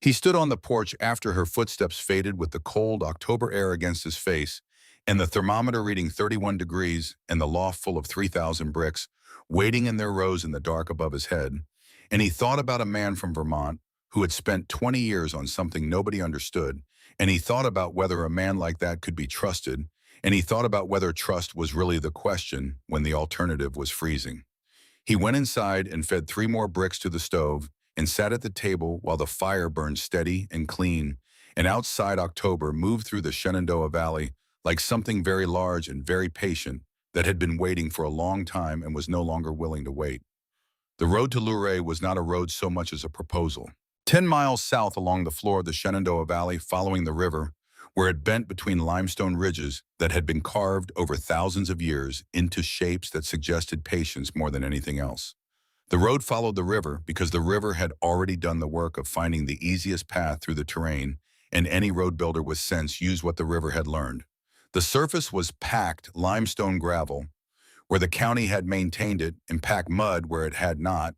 He stood on the porch after her footsteps faded with the cold October air against his face and the thermometer reading 31 degrees and the loft full of 3,000 bricks waiting in their rows in the dark above his head. And he thought about a man from Vermont who had spent 20 years on something nobody understood, and he thought about whether a man like that could be trusted, and he thought about whether trust was really the question when the alternative was freezing. He went inside and fed 3 more bricks to the stove and sat at the table while the fire burned steady and clean, and outside October moved through the Shenandoah Valley like something very large and very patient that had been waiting for a long time and was no longer willing to wait. The road to Luray was not a road so much as a proposal. 10 miles south along the floor of the Shenandoah Valley, following the river, where it bent between limestone ridges that had been carved over thousands of years into shapes that suggested patience more than anything else. The road followed the river because the river had already done the work of finding the easiest path through the terrain, and any road builder with sense used what the river had learned. The surface was packed limestone gravel, where the county had maintained it, and packed mud where it had not,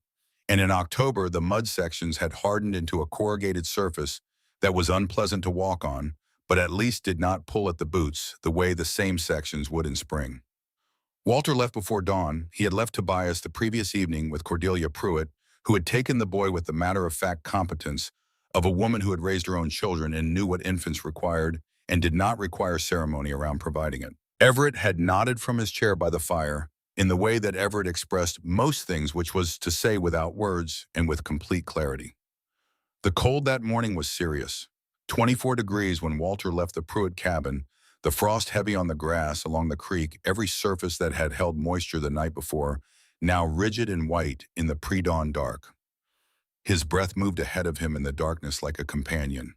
and in October the mud sections had hardened into a corrugated surface that was unpleasant to walk on, but at least did not pull at the boots the way the same sections would in spring. Walter left before dawn. He had left Tobias the previous evening with Cordelia Pruitt, who had taken the boy with the matter-of-fact competence of a woman who had raised her own children and knew what infants required and did not require ceremony around providing it. Everett had nodded from his chair by the fire in the way that Everett expressed most things, which was to say without words and with complete clarity. The cold that morning was serious. 24 degrees when Walter left the Pruitt cabin, the frost heavy on the grass along the creek, every surface that had held moisture the night before, now rigid and white in the pre-dawn dark. His breath moved ahead of him in the darkness like a companion.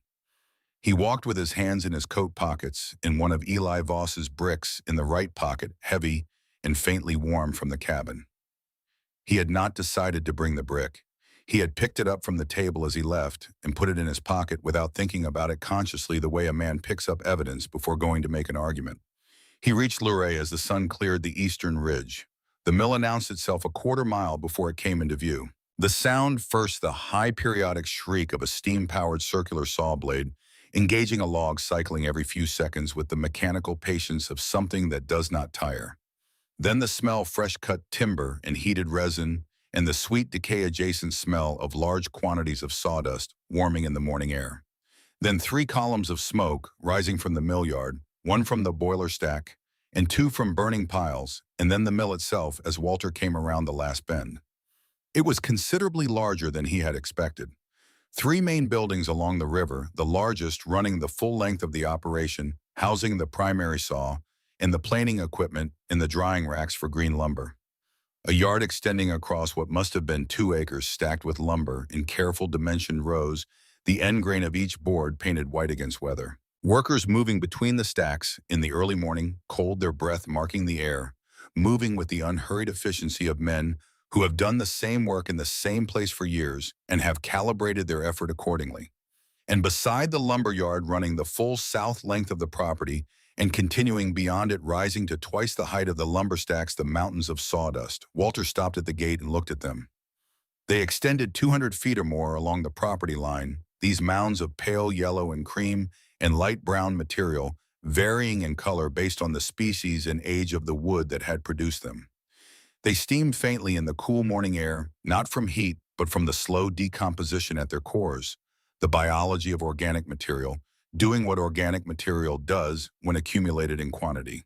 He walked with his hands in his coat pockets, and one of Eli Voss's bricks in the right pocket, heavy and faintly warm from the cabin. He had not decided to bring the brick. He had picked it up from the table as he left and put it in his pocket without thinking about it consciously, the way a man picks up evidence before going to make an argument. He reached Luray as the sun cleared the eastern ridge. The mill announced itself a quarter-mile before it came into view. The sound, first the high periodic shriek of a steam-powered circular saw blade, engaging a log cycling every few seconds with the mechanical patience of something that does not tire. Then the smell of fresh-cut timber and heated resin, and the sweet decay-adjacent smell of large quantities of sawdust warming in the morning air. Then 3 columns of smoke rising from the mill yard, 1 from the boiler stack, and 2 from burning piles, and then the mill itself as Walter came around the last bend. It was considerably larger than he had expected. 3 main buildings along the river, the largest running the full length of the operation, housing the primary saw, and the planing equipment and the drying racks for green lumber. A yard extending across what must have been 2 acres stacked with lumber in careful dimensioned rows the end grain of each board painted white against weather. Workers moving between the stacks in the early morning, cold, their breath marking the air, moving with the unhurried efficiency of men who have done the same work in the same place for years and have calibrated their effort accordingly. And beside the lumber yard running the full south length of the property and continuing beyond it, rising to twice the height of the lumber stacks, the mountains of sawdust. Walter stopped at the gate and looked at them. They extended 200 feet or more along the property line, these mounds of pale yellow and cream and light brown material, varying in color based on the species and age of the wood that had produced them. They steamed faintly in the cool morning air, not from heat, but from the slow decomposition at their cores, the biology of organic material, doing what organic material does when accumulated in quantity.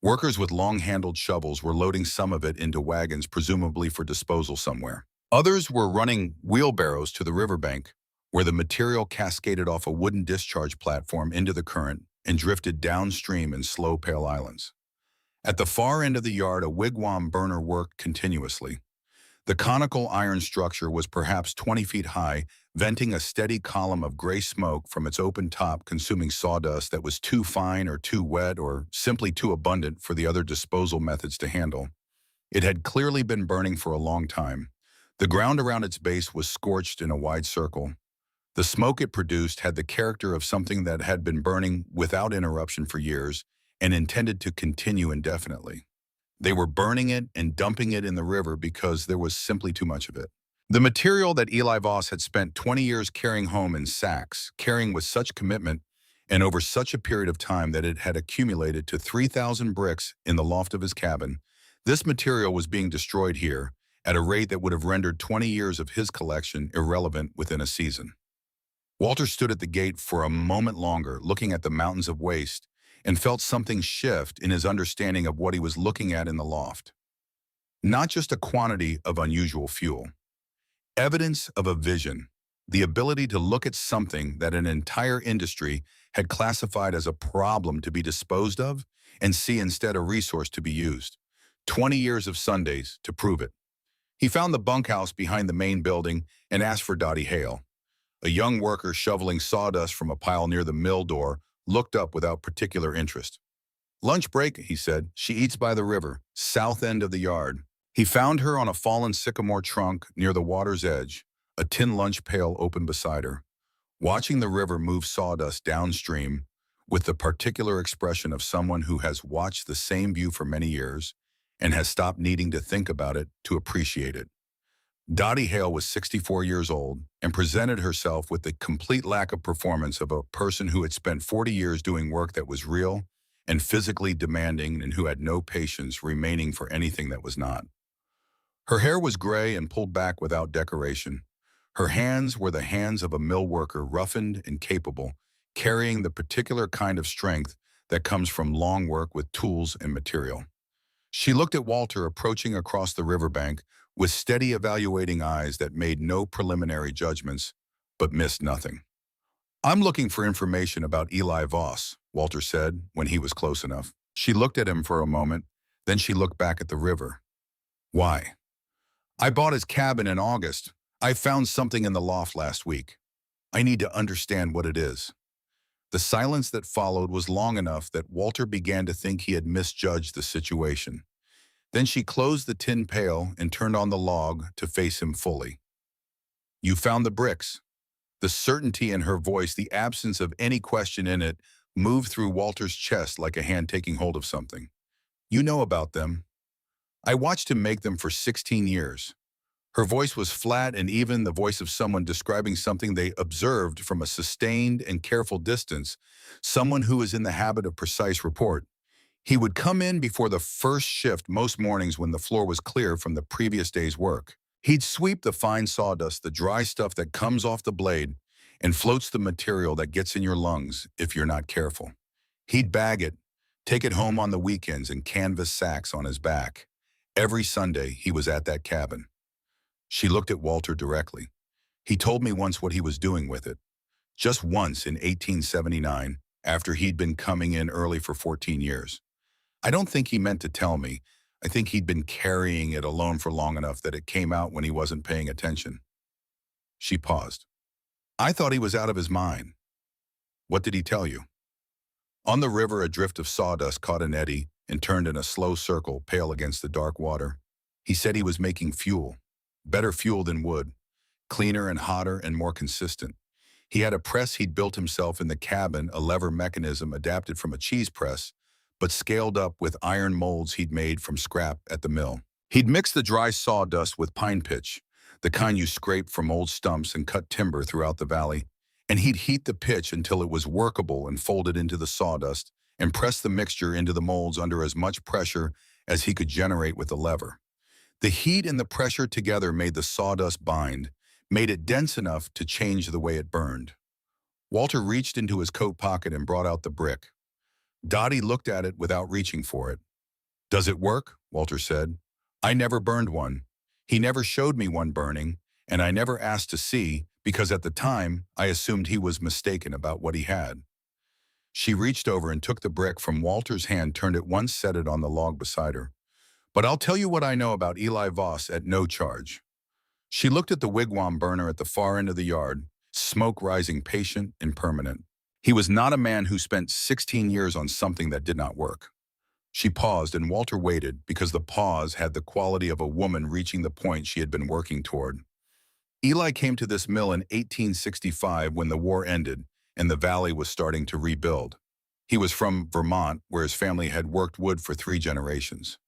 Workers with long-handled shovels were loading some of it into wagons, presumably for disposal somewhere. Others were running wheelbarrows to the riverbank, where the material cascaded off a wooden discharge platform into the current and drifted downstream in slow pale islands. At the far end of the yard, a wigwam burner worked continuously. The conical iron structure was perhaps 20 feet high, venting a steady column of gray smoke from its open top, consuming sawdust that was too fine or too wet or simply too abundant for the other disposal methods to handle. It had clearly been burning for a long time. The ground around its base was scorched in a wide circle. The smoke it produced had the character of something that had been burning without interruption for years and intended to continue indefinitely. They were burning it and dumping it in the river because there was simply too much of it. The material that Eli Voss had spent 20 years carrying home in sacks, carrying with such commitment and over such a period of time that it had accumulated to 3,000 bricks in the loft of his cabin, this material was being destroyed here at a rate that would have rendered 20 years of his collection irrelevant within a season. Walter stood at the gate for a moment longer, looking at the mountains of waste, and felt something shift in his understanding of what he was looking at in the loft. Not just a quantity of unusual fuel. Evidence of a vision, the ability to look at something that an entire industry had classified as a problem to be disposed of and see instead a resource to be used. 20 years of Sundays to prove it. He found the bunkhouse behind the main building and asked for Dottie Hale. A young worker shoveling sawdust from a pile near the mill door looked up without particular interest. "Lunch break," he said. "She eats by the river, south end of the yard." He found her on a fallen sycamore trunk near the water's edge, a tin lunch pail open beside her, watching the river move sawdust downstream with the particular expression of someone who has watched the same view for many years and has stopped needing to think about it to appreciate it. Dottie Hale was 64 years old and presented herself with the complete lack of performance of a person who had spent 40 years doing work that was real and physically demanding and who had no patience remaining for anything that was not. Her hair was gray and pulled back without decoration. Her hands were the hands of a mill worker, roughened and capable, carrying the particular kind of strength that comes from long work with tools and material. She looked at Walter approaching across the riverbank with steady evaluating eyes that made no preliminary judgments, but missed nothing. "I'm looking for information about Eli Voss," Walter said when he was close enough. She looked at him for a moment, then she looked back at the river. "Why?" "I bought his cabin in August. I found something in the loft last week. I need to understand what it is." The silence that followed was long enough that Walter began to think he had misjudged the situation. Then she closed the tin pail and turned on the log to face him fully. "You found the bricks." The certainty in her voice, the absence of any question in it, moved through Walter's chest like a hand taking hold of something. "You know about them. I watched him make them for 16 years. Her voice was flat and even, the voice of someone describing something they observed from a sustained and careful distance, someone who is in the habit of precise report. He would come in before the first shift most mornings when the floor was clear from the previous day's work. He'd sweep the fine sawdust, the dry stuff that comes off the blade and floats the material that gets in your lungs if you're not careful. He'd bag it, take it home on the weekends in canvas sacks on his back. Every Sunday he was at that cabin. She looked at Walter directly. "He told me once what he was doing with it. Just once in 1879, after he'd been coming in early for 14 years. I don't think he meant to tell me. I think he'd been carrying it alone for long enough that it came out when he wasn't paying attention." She paused. I thought he was out of his mind. What did he tell you? On the river, a drift of sawdust caught an eddy and turned in a slow circle, pale against the dark water. He said he was making fuel, better fuel than wood, cleaner and hotter and more consistent. He had a press he'd built himself in the cabin, a lever mechanism adapted from a cheese press, but scaled up with iron molds he'd made from scrap at the mill. He'd mix the dry sawdust with pine pitch, the kind you scrape from old stumps and cut timber throughout the valley, and he'd heat the pitch until it was workable and fold it into the sawdust and press the mixture into the molds under as much pressure as he could generate with the lever. The heat and the pressure together made the sawdust bind, made it dense enough to change the way it burned. Walter reached into his coat pocket and brought out the brick. Dottie looked at it without reaching for it. "Does it work?" Walter said. "I never burned one. He never showed me one burning, and I never asked to see because at the time I assumed he was mistaken about what he had." She reached over and took the brick from Walter's hand, turned it once, set it on the log beside her. "But I'll tell you what I know about Eli Voss at no charge." She looked at the wigwam burner at the far end of the yard, smoke rising patient and permanent. He was not a man who spent 16 years on something that did not work. She paused, and Walter waited because the pause had the quality of a woman reaching the point she had been working toward. Eli came to this mill in 1865 when the war ended and the valley was starting to rebuild. He was from Vermont, where his family had worked wood for 3 generations.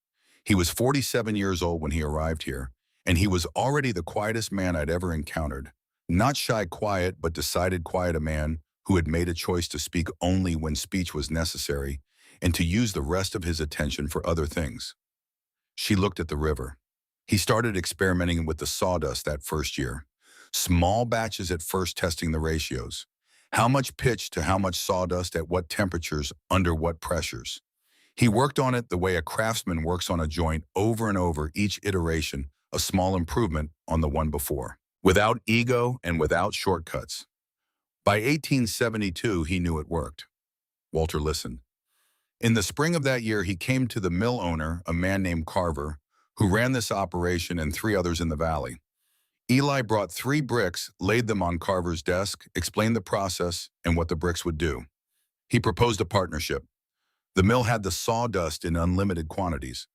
He was 47 years old when he arrived here, and he was already the quietest man I'd ever encountered. Not shy quiet, but decided quiet, a man who had made a choice to speak only when speech was necessary and to use the rest of his attention for other things. She looked at the river. He started experimenting with the sawdust that first year. Small batches at first, testing the ratios. How much pitch to how much sawdust at what temperatures, under what pressures. He worked on it the way a craftsman works on a joint, over and over, each iteration a small improvement on the one before, without ego and without shortcuts. By 1872, he knew it worked. Walter listened. In the spring of that year, he came to the mill owner, a man named Carver, who ran this operation, and 3 others in the valley. Eli brought 3 bricks, laid them on Carver's desk, explained the process and what the bricks would do. He proposed a partnership. The mill had the sawdust in unlimited quantities.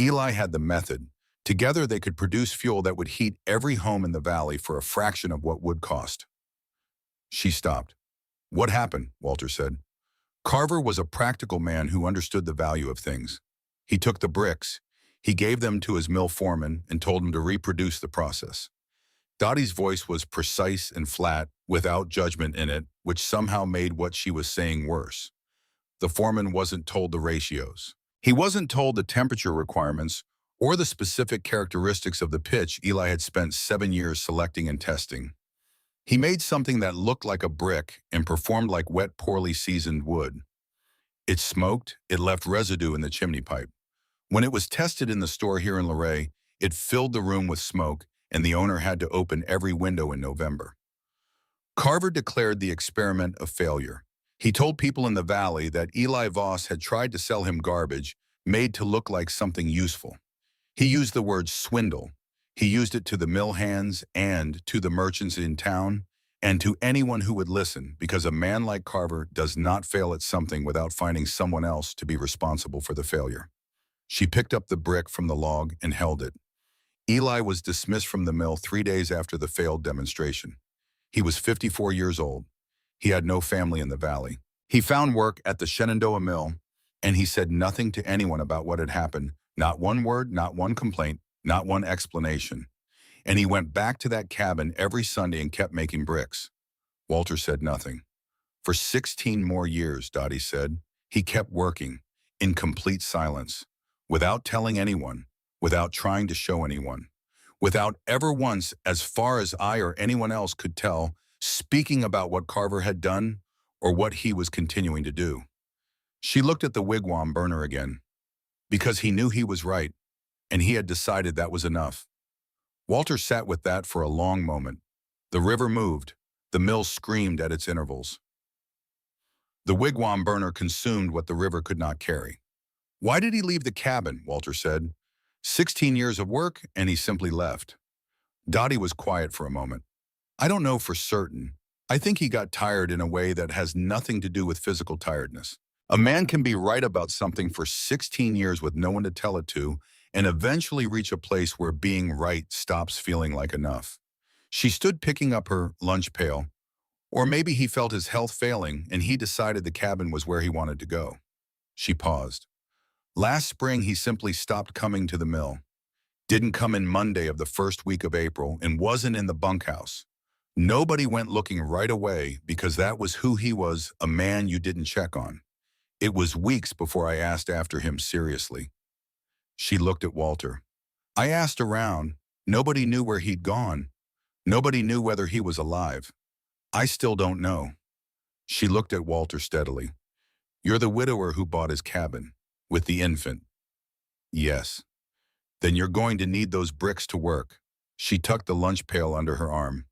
Eli had the method. Together, they could produce fuel that would heat every home in the valley for a fraction of what wood cost. She stopped. "What happened?" Walter said. Carver was a practical man who understood the value of things. He took the bricks. He gave them to his mill foreman and told him to reproduce the process. Dottie's voice was precise and flat, without judgment in it, which somehow made what she was saying worse. The foreman wasn't told the ratios. He wasn't told the temperature requirements or the specific characteristics of the pitch Eli had spent 7 years selecting and testing. He made something that looked like a brick and performed like wet, poorly seasoned wood. It smoked, it left residue in the chimney pipe. When it was tested in the store here in Luray, it filled the room with smoke, and the owner had to open every window in November. Carver declared the experiment a failure. He told people in the valley that Eli Voss had tried to sell him garbage made to look like something useful. He used the word swindle. He used it to the mill hands and to the merchants in town and to anyone who would listen, because a man like Carver does not fail at something without finding someone else to be responsible for the failure. She picked up the brick from the log and held it. Eli was dismissed from the mill 3 days after the failed demonstration. He was 54 years old. He had no family in the valley. He found work at the Shenandoah mill, and he said nothing to anyone about what had happened. Not one word, not one complaint, not one explanation. And he went back to that cabin every Sunday and kept making bricks. Walter said nothing. For 16 more years, Dottie said, he kept working in complete silence, without telling anyone, without trying to show anyone, without ever once, as far as I or anyone else could tell, speaking about what Carver had done or what he was continuing to do. She looked at the wigwam burner again, because he knew he was right, and he had decided that was enough. Walter sat with that for a long moment. The river moved. The mill screamed at its intervals. The wigwam burner consumed what the river could not carry. Why did he leave the cabin? Walter said. 16 years of work, and he simply left. Dottie was quiet for a moment. I don't know for certain. I think he got tired in a way that has nothing to do with physical tiredness. A man can be right about something for 16 years with no one to tell it to, and eventually reach a place where being right stops feeling like enough. She stood picking up her lunch pail, or maybe he felt his health failing and he decided the cabin was where he wanted to go. She paused. Last spring, he simply stopped coming to the mill. Didn't come in Monday of the first week of April and wasn't in the bunkhouse. Nobody went looking right away because that was who he was, a man you didn't check on. It was weeks before I asked after him seriously. She looked at Walter. I asked around. Nobody knew where he'd gone. Nobody knew whether he was alive. I still don't know. She looked at Walter steadily. You're the widower who bought his cabin, with the infant. Yes. Then you're going to need those bricks to work. She tucked the lunch pail under her arm.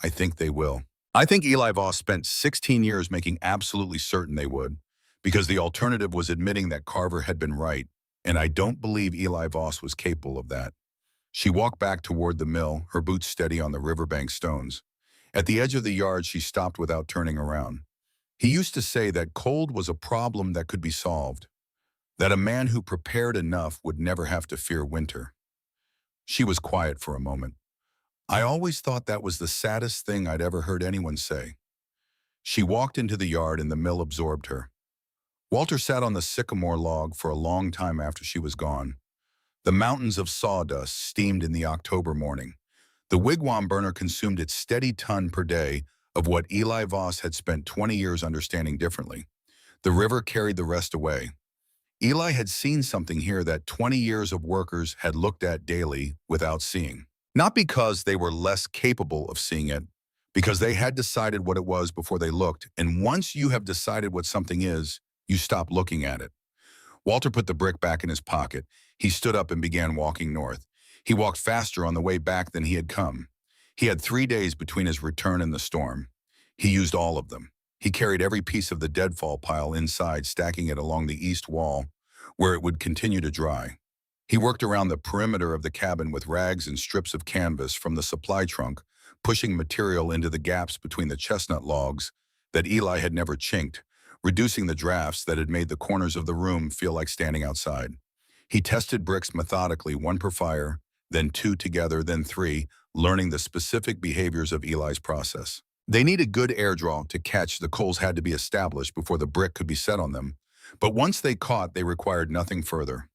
I think they will. I think Eli Voss spent 16 years making absolutely certain they would, because the alternative was admitting that Carver had been right, and I don't believe Eli Voss was capable of that. She walked back toward the mill, her boots steady on the riverbank stones. At the edge of the yard, she stopped without turning around. He used to say that cold was a problem that could be solved, that a man who prepared enough would never have to fear winter. She was quiet for a moment. I always thought that was the saddest thing I'd ever heard anyone say. She walked into the yard and the mill absorbed her. Walter sat on the sycamore log for a long time after she was gone. The mountains of sawdust steamed in the October morning. The wigwam burner consumed its steady ton per day of what Eli Voss had spent 20 years understanding differently. The river carried the rest away. Eli had seen something here that 20 years of workers had looked at daily without seeing. Not because they were less capable of seeing it, because they had decided what it was before they looked, and once you have decided what something is, you stop looking at it. Walter put the brick back in his pocket. He stood up and began walking north. He walked faster on the way back than he had come. He had 3 days between his return and the storm. He used all of them. He carried every piece of the deadfall pile inside, stacking it along the east wall, where it would continue to dry. He worked around the perimeter of the cabin with rags and strips of canvas from the supply trunk, pushing material into the gaps between the chestnut logs that Eli had never chinked, reducing the drafts that had made the corners of the room feel like standing outside. He tested bricks methodically, one per fire, then two together, then three, learning the specific behaviors of Eli's process. They needed good air draw to catch. The coals had to be established before the brick could be set on them, but once they caught, they required nothing further.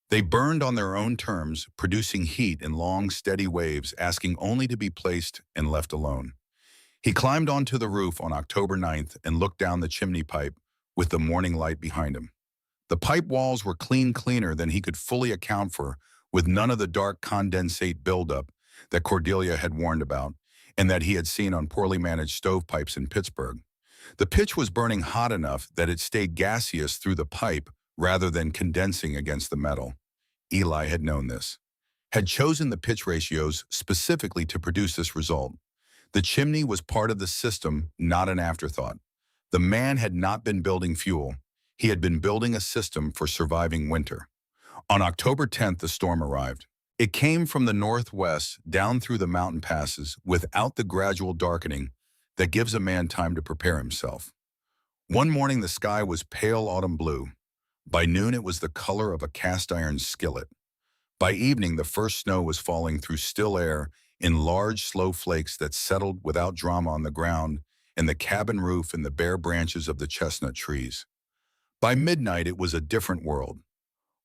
They burned on their own terms, producing heat in long, steady waves, asking only to be placed and left alone. He climbed onto the roof on October 9th and looked down the chimney pipe with the morning light behind him. The pipe walls were cleaner than he could fully account for, with none of the dark condensate buildup that Cordelia had warned about and that he had seen on poorly managed stovepipes in Pittsburgh. The pitch was burning hot enough that it stayed gaseous through the pipe rather than condensing against the metal. Eli had known this, had chosen the pitch ratios specifically to produce this result. The chimney was part of the system, not an afterthought. The man had not been building fuel. He had been building a system for surviving winter. On October 10th, the storm arrived. It came from the northwest, down through the mountain passes, without the gradual darkening that gives a man time to prepare himself. One morning, the sky was pale autumn blue. By noon, it was the color of a cast-iron skillet. By evening, the first snow was falling through still air in large, slow flakes that settled without drama on the ground and the cabin roof and the bare branches of the chestnut trees. By midnight, it was a different world.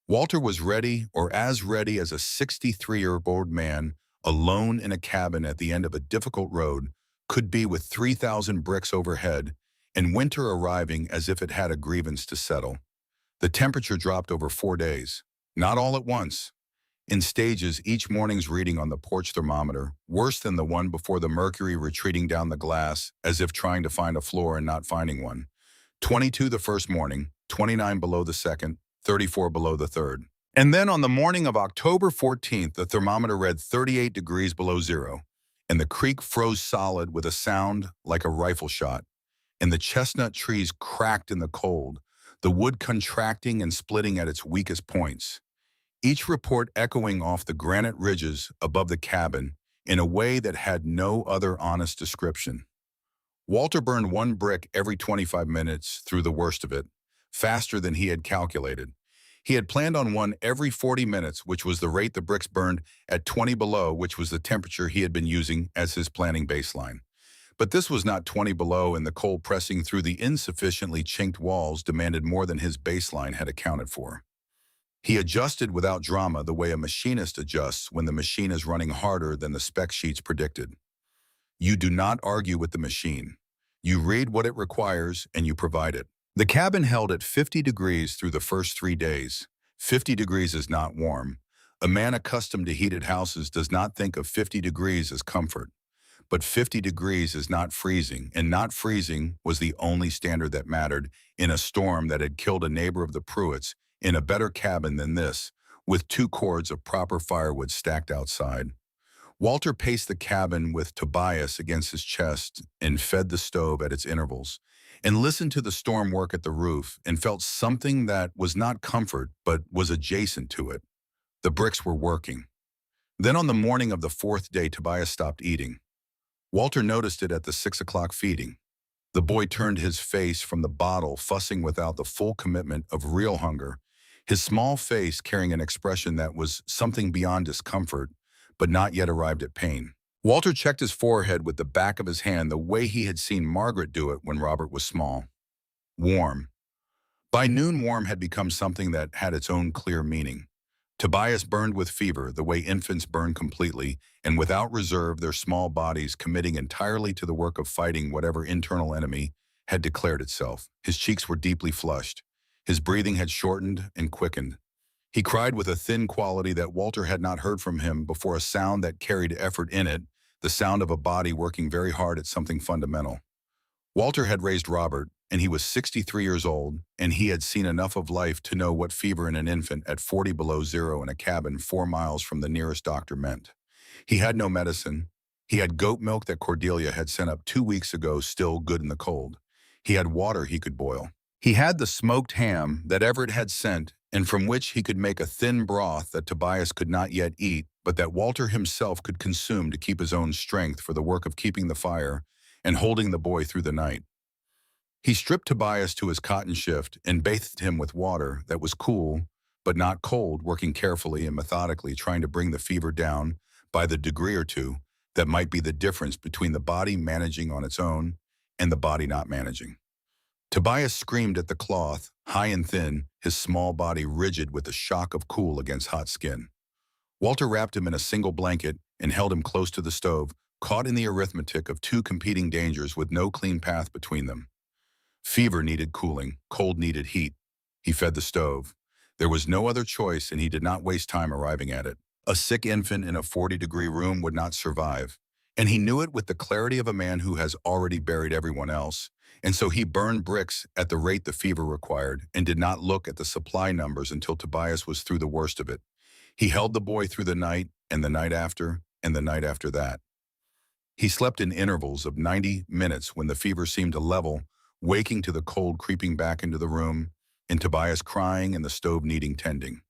Walter was ready, or as ready as a 63-year-old man, alone in a cabin at the end of a difficult road, could be with 3,000 bricks overhead, and winter arriving as if it had a grievance to settle. The temperature dropped over 4 days, not all at once. In stages, each morning's reading on the porch thermometer, worse than the one before, the mercury retreating down the glass as if trying to find a floor and not finding one. 22 the first morning, 29 below the second, 34 below the third. And then on the morning of October 14th, the thermometer read 38 degrees below zero, and the creek froze solid with a sound like a rifle shot, and the chestnut trees cracked in the cold, the wood contracting and splitting at its weakest points. Each report echoing off the granite ridges above the cabin in a way that had no other honest description. Walter burned one brick every 25 minutes through the worst of it, faster than he had calculated. He had planned on one every 40 minutes, which was the rate the bricks burned at 20 below, which was the temperature he had been using as his planning baseline. But this was not 20 below, and the cold pressing through the insufficiently chinked walls demanded more than his baseline had accounted for. He adjusted without drama the way a machinist adjusts when the machine is running harder than the spec sheets predicted. You do not argue with the machine. You read what it requires and you provide it. The cabin held at 50 degrees through the first 3 days. 50 degrees is not warm. A man accustomed to heated houses does not think of 50 degrees as comfort. But 50 degrees is not freezing, and not freezing was the only standard that mattered in a storm that had killed a neighbor of the Pruitts in a better cabin than this, with 2 cords of proper firewood stacked outside. Walter paced the cabin with Tobias against his chest and fed the stove at its intervals, and listened to the storm work at the roof and felt something that was not comfort but was adjacent to it. The bricks were working. Then on the morning of the 4th day, Tobias stopped eating. Walter noticed it at the 6 o'clock feeding. The boy turned his face from the bottle, fussing without the full commitment of real hunger, his small face carrying an expression that was something beyond discomfort, but not yet arrived at pain. Walter checked his forehead with the back of his hand the way he had seen Margaret do it when Robert was small. Warm. By noon, warm had become something that had its own clear meaning. Tobias burned with fever, the way infants burn completely, and without reserve, their small bodies committing entirely to the work of fighting whatever internal enemy had declared itself. His cheeks were deeply flushed. His breathing had shortened and quickened. He cried with a thin quality that Walter had not heard from him before, a sound that carried effort in it, the sound of a body working very hard at something fundamental. Walter had raised Robert, and he was 63 years old, and he had seen enough of life to know what fever in an infant at 40 below zero in a cabin 4 miles from the nearest doctor meant. He had no medicine. He had goat milk that Cordelia had sent up 2 weeks ago, still good in the cold. He had water he could boil. He had the smoked ham that Everett had sent, and from which he could make a thin broth that Tobias could not yet eat, but that Walter himself could consume to keep his own strength for the work of keeping the fire and holding the boy through the night. He stripped Tobias to his cotton shift and bathed him with water that was cool but not cold, working carefully and methodically, trying to bring the fever down by the degree or two that might be the difference between the body managing on its own and the body not managing. Tobias screamed at the cloth, high and thin, his small body rigid with the shock of cool against hot skin. Walter wrapped him in a single blanket and held him close to the stove, caught in the arithmetic of 2 competing dangers with no clean path between them. Fever needed cooling, cold needed heat. He fed the stove. There was no other choice, and he did not waste time arriving at it. A sick infant in a 40-degree room would not survive, and he knew it with the clarity of a man who has already buried everyone else, and so he burned bricks at the rate the fever required and did not look at the supply numbers until Tobias was through the worst of it. He held the boy through the night, and the night after, and the night after that. He slept in intervals of 90 minutes when the fever seemed to level, waking to the cold creeping back into the room, and Tobias crying and the stove needing tending.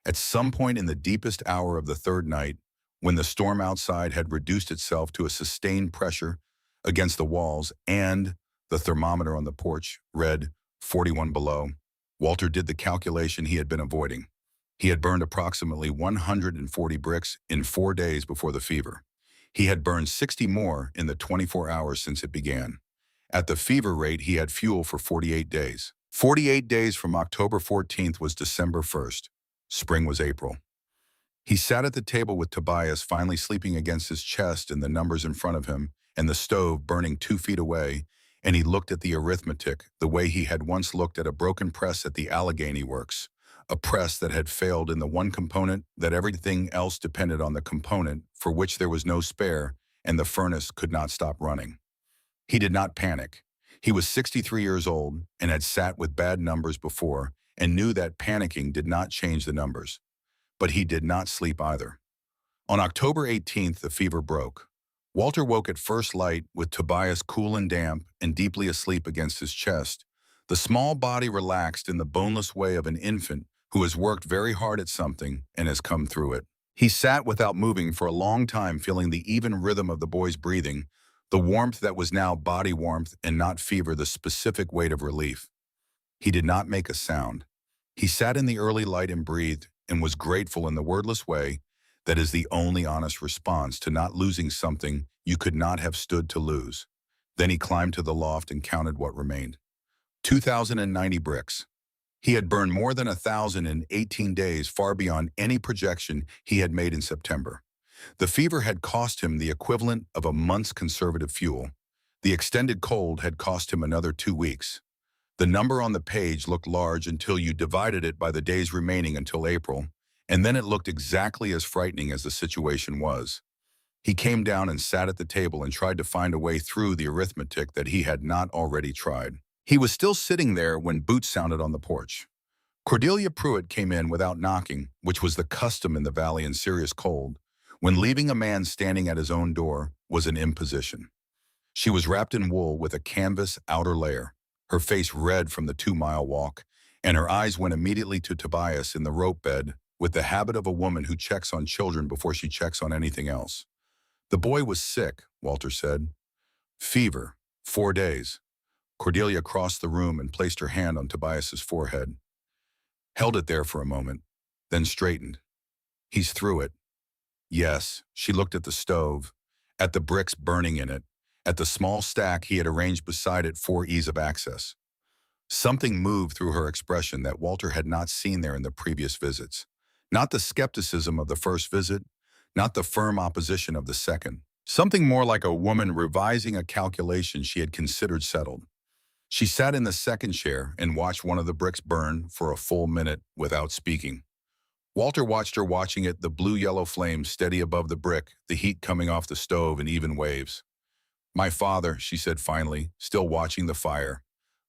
At some point in the deepest hour of the 3rd night, when the storm outside had reduced itself to a sustained pressure against the walls and the thermometer on the porch read 41 below, Walter did the calculation he had been avoiding. He had burned approximately 140 bricks in 4 days before the fever. He had burned 60 more in the 24 hours since it began. At the fever rate, he had fuel for 48 days. 48 days from October 14th was December 1st. Spring was April. He sat at the table with Tobias finally sleeping against his chest and the numbers in front of him and the stove burning 2 feet away, and he looked at the arithmetic the way he had once looked at a broken press at the Allegheny Works, a press that had failed in the one component that everything else depended on, the component for which there was no spare and the furnace could not stop running. He did not panic. He was 63 years old and had sat with bad numbers before and knew that panicking did not change the numbers. But he did not sleep either. On October 18th, the fever broke. Walter woke at first light with Tobias cool and damp and deeply asleep against his chest, the small body relaxed in the boneless way of an infant who has worked very hard at something and has come through it. He sat without moving for a long time, feeling the even rhythm of the boy's breathing, The warmth that was now body warmth and not fever, the specific weight of relief. He did not make a sound. He sat in the early light and breathed and was grateful in the wordless way that is the only honest response to not losing something you could not have stood to lose. Then he climbed to the loft and counted what remained. 2,090 bricks. He had burned more than 1,000 in 18 days, far beyond any projection he had made in September. The fever had cost him the equivalent of a month's conservative fuel. The extended cold had cost him another 2 weeks. The number on the page looked large until you divided it by the days remaining until April, and then it looked exactly as frightening as the situation was. He came down and sat at the table and tried to find a way through the arithmetic that he had not already tried. He was still sitting there when boots sounded on the porch. Cordelia Pruitt came in without knocking, which was the custom in the valley in serious cold, when leaving a man standing at his own door was an imposition. She was wrapped in wool with a canvas outer layer, her face red from the 2-mile walk, and her eyes went immediately to Tobias in the rope bed with the habit of a woman who checks on children before she checks on anything else. The boy was sick, Walter said. Fever, 4 days. Cordelia crossed the room and placed her hand on Tobias's forehead. Held it there for a moment, then straightened. He's through it. Yes, she looked at the stove, at the bricks burning in it, at the small stack he had arranged beside it for ease of access. Something moved through her expression that Walter had not seen there in the previous visits. Not the skepticism of the first visit, not the firm opposition of the second. Something more like a woman revising a calculation she had considered settled. She sat in the second chair and watched one of the bricks burn for a full minute without speaking. Walter watched her watching it, the blue-yellow flame steady above the brick, the heat coming off the stove in even waves. My father, she said finally, still watching the fire,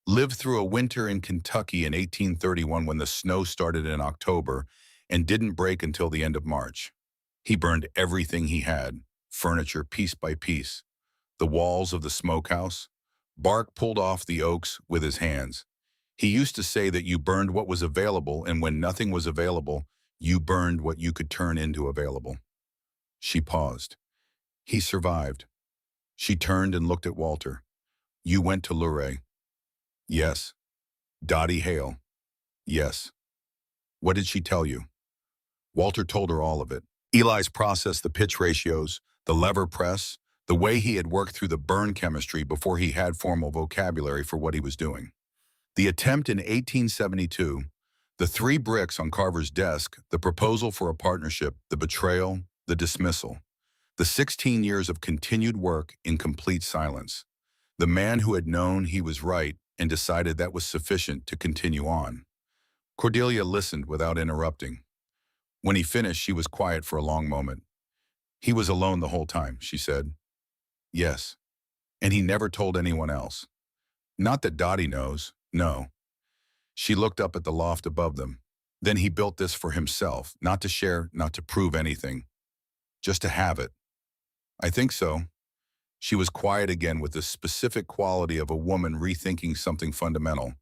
lived through a winter in Kentucky in 1831 when the snow started in October and didn't break until the end of March. He burned everything he had, furniture piece by piece, the walls of the smokehouse, bark pulled off the oaks with his hands. He used to say that you burned what was available, and when nothing was available, you burned what you could turn into available. She paused. He survived. She turned and looked at Walter. You went to Luray. Yes. Dottie Hale. Yes. What did she tell you? Walter told her all of it. Eli's process, the pitch ratios, the lever press, the way he had worked through the burn chemistry before he had formal vocabulary for what he was doing. The attempt in 1872, the 3 bricks on Carver's desk, the proposal for a partnership, the betrayal, the dismissal, the 16 years of continued work in complete silence. The man who had known he was right and decided that was sufficient to continue on. Cordelia listened without interrupting. When he finished, she was quiet for a long moment. He was alone the whole time, she said. Yes. And he never told anyone else. Not that Dottie knows, no. She looked up at the loft above them. Then he built this for himself, not to share, not to prove anything. Just to have it. I think so. She was quiet again with the specific quality of a woman rethinking something fundamental.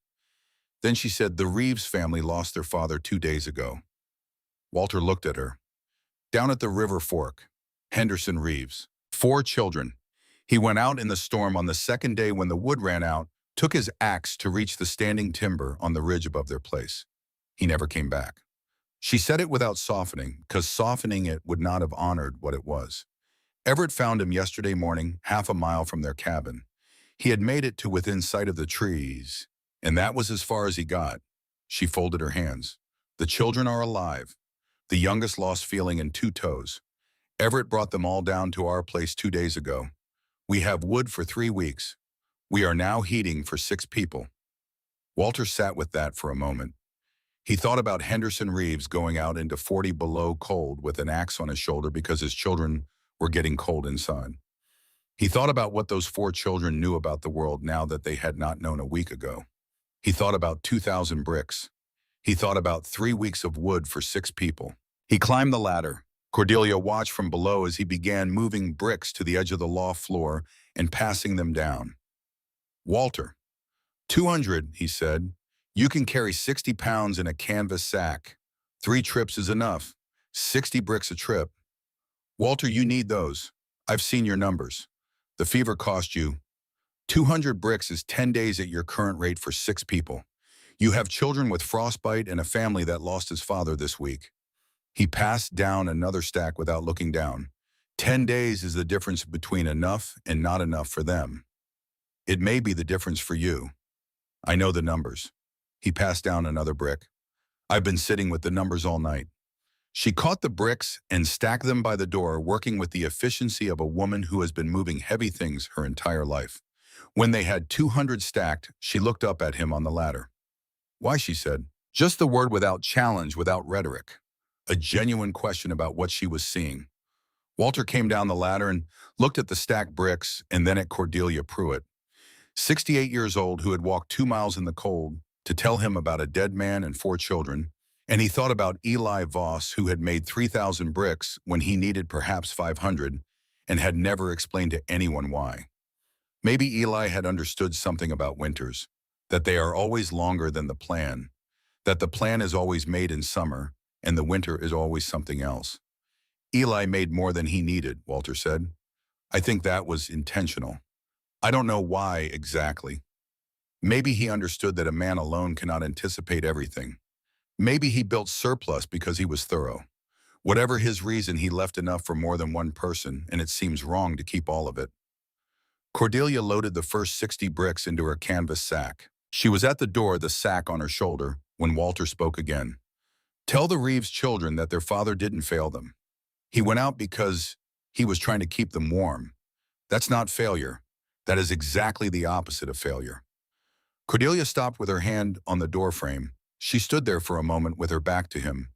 Then she said, the Reeves family lost their father 2 days ago. Walter looked at her. Down at the river fork, Henderson Reeves. 4 children. He went out in the storm on the second day when the wood ran out, took his axe to reach the standing timber on the ridge above their place. He never came back. She said it without softening, because softening it would not have honored what it was. Everett found him yesterday morning, half a mile from their cabin. He had made it to within sight of the trees, and that was as far as he got. She folded her hands. The children are alive. The youngest lost feeling in 2 toes. Everett brought them all down to our place 2 days ago. We have wood for 3 weeks. We are now heating for 6 people. Walter sat with that for a moment. He thought about Henderson Reeves going out into 40 below cold with an axe on his shoulder because his children were getting cold inside. He thought about what those 4 children knew about the world now that they had not known a week ago. He thought about 2,000 bricks. He thought about 3 weeks of wood for 6 people. He climbed the ladder. Cordelia watched from below as he began moving bricks to the edge of the loft floor and passing them down. Walter, 200, he said. You can carry 60 pounds in a canvas sack. 3 trips is enough. 60 bricks a trip. Walter, you need those. I've seen your numbers. The fever cost you 200 bricks is 10 days at your current rate for 6 people. You have children with frostbite and a family that lost his father this week. He passed down another stack without looking down. 10 days is the difference between enough and not enough for them. It may be the difference for you. I know the numbers. He passed down another brick. I've been sitting with the numbers all night. She caught the bricks and stacked them by the door, working with the efficiency of a woman who has been moving heavy things her entire life. When they had 200 stacked, she looked up at him on the ladder. Why, she said. Just the word, without challenge, without rhetoric. A genuine question about what she was seeing. Walter came down the ladder and looked at the stacked bricks and then at Cordelia Pruitt, 68 years old, who had walked 2 miles in the cold to tell him about a dead man and 4 children. And he thought about Eli Voss, who had made 3,000 bricks when he needed perhaps 500 and had never explained to anyone why. Maybe Eli had understood something about winters, that they are always longer than the plan, that the plan is always made in summer and the winter is always something else. Eli made more than he needed, Walter said. I think that was intentional. I don't know why exactly. Maybe he understood that a man alone cannot anticipate everything. Maybe he built surplus because he was thorough. Whatever his reason, he left enough for more than one person, and it seems wrong to keep all of it. Cordelia loaded the first 60 bricks into her canvas sack. She was at the door, the sack on her shoulder, when Walter spoke again. Tell the Reeves children that their father didn't fail them. He went out because he was trying to keep them warm. That's not failure. That is exactly the opposite of failure. Cordelia stopped with her hand on the door frame. She stood there for a moment with her back to him.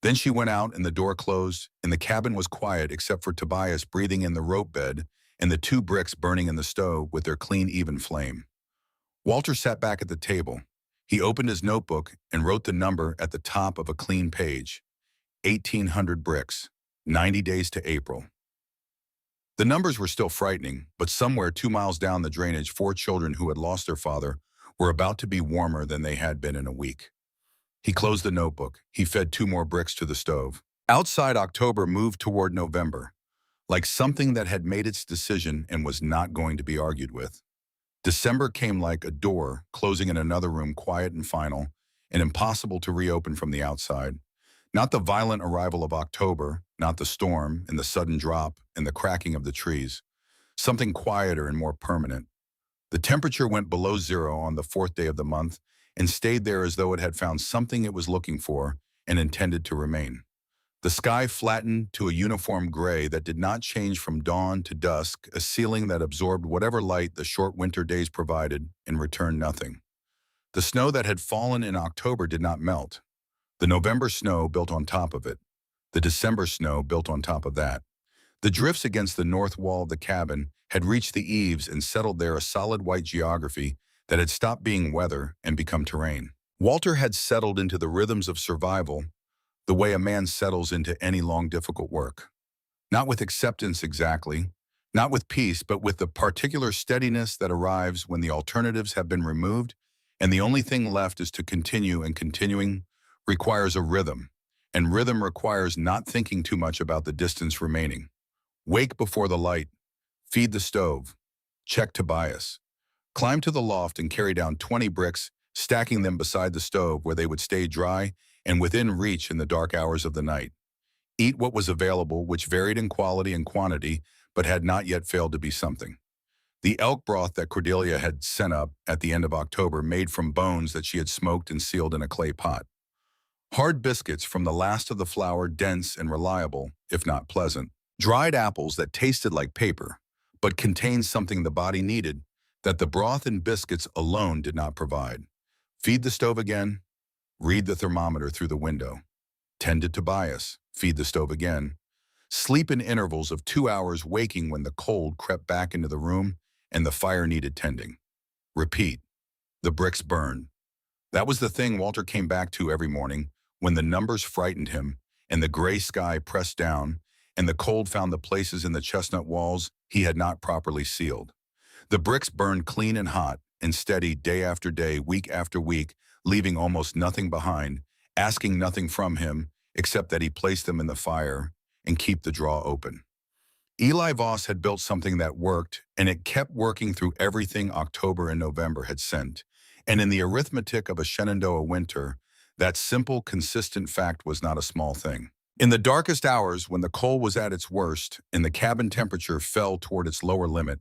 Then she went out and the door closed, and the cabin was quiet except for Tobias breathing in the rope bed and the 2 bricks burning in the stove with their clean, even flame. Walter sat back at the table. He opened his notebook and wrote the number at the top of a clean page. 1,800 bricks, 90 days to April. The numbers were still frightening, but somewhere 2 miles down the drainage, 4 children who had lost their father were about to be warmer than they had been in a week. He closed the notebook. He fed 2 more bricks to the stove. Outside, October moved toward November, like something that had made its decision and was not going to be argued with. December came like a door closing in another room, quiet and final, and impossible to reopen from the outside. Not the violent arrival of October, not the storm and the sudden drop and the cracking of the trees. Something quieter and more permanent. The temperature went below 0 on the 4th day of the month and stayed there as though it had found something it was looking for and intended to remain. The sky flattened to a uniform gray that did not change from dawn to dusk, a ceiling that absorbed whatever light the short winter days provided and returned nothing. The snow that had fallen in October did not melt. The November snow built on top of it. The December snow built on top of that. The drifts against the north wall of the cabin had reached the eaves and settled there, a solid white geography that had stopped being weather and become terrain. Walter had settled into the rhythms of survival, the way a man settles into any long, difficult work. Not with acceptance exactly, not with peace, but with the particular steadiness that arrives when the alternatives have been removed and the only thing left is to continue, and continuing requires a rhythm, and rhythm requires not thinking too much about the distance remaining. Wake before the light, feed the stove, check Tobias, climb to the loft and carry down 20 bricks, stacking them beside the stove where they would stay dry and within reach in the dark hours of the night. Eat what was available, which varied in quality and quantity, but had not yet failed to be something. The elk broth that Cordelia had sent up at the end of October, made from bones that she had smoked and sealed in a clay pot. Hard biscuits from the last of the flour, dense and reliable, if not pleasant. Dried apples that tasted like paper, but contained something the body needed that the broth and biscuits alone did not provide. Feed the stove again. Read the thermometer through the window. Tend to Tobias. Feed the stove again. Sleep in intervals of 2 hours, waking when the cold crept back into the room and the fire needed tending. Repeat. The bricks burned. That was the thing Walter came back to every morning when the numbers frightened him and the gray sky pressed down and the cold found the places in the chestnut walls he had not properly sealed. The bricks burned clean and hot and steady day after day, week after week, leaving almost nothing behind, asking nothing from him except that he place them in the fire and keep the drawer open. Eli Voss had built something that worked, and it kept working through everything October and November had sent. And in the arithmetic of a Shenandoah winter, that simple, consistent fact was not a small thing. In the darkest hours, when the cold was at its worst and the cabin temperature fell toward its lower limit,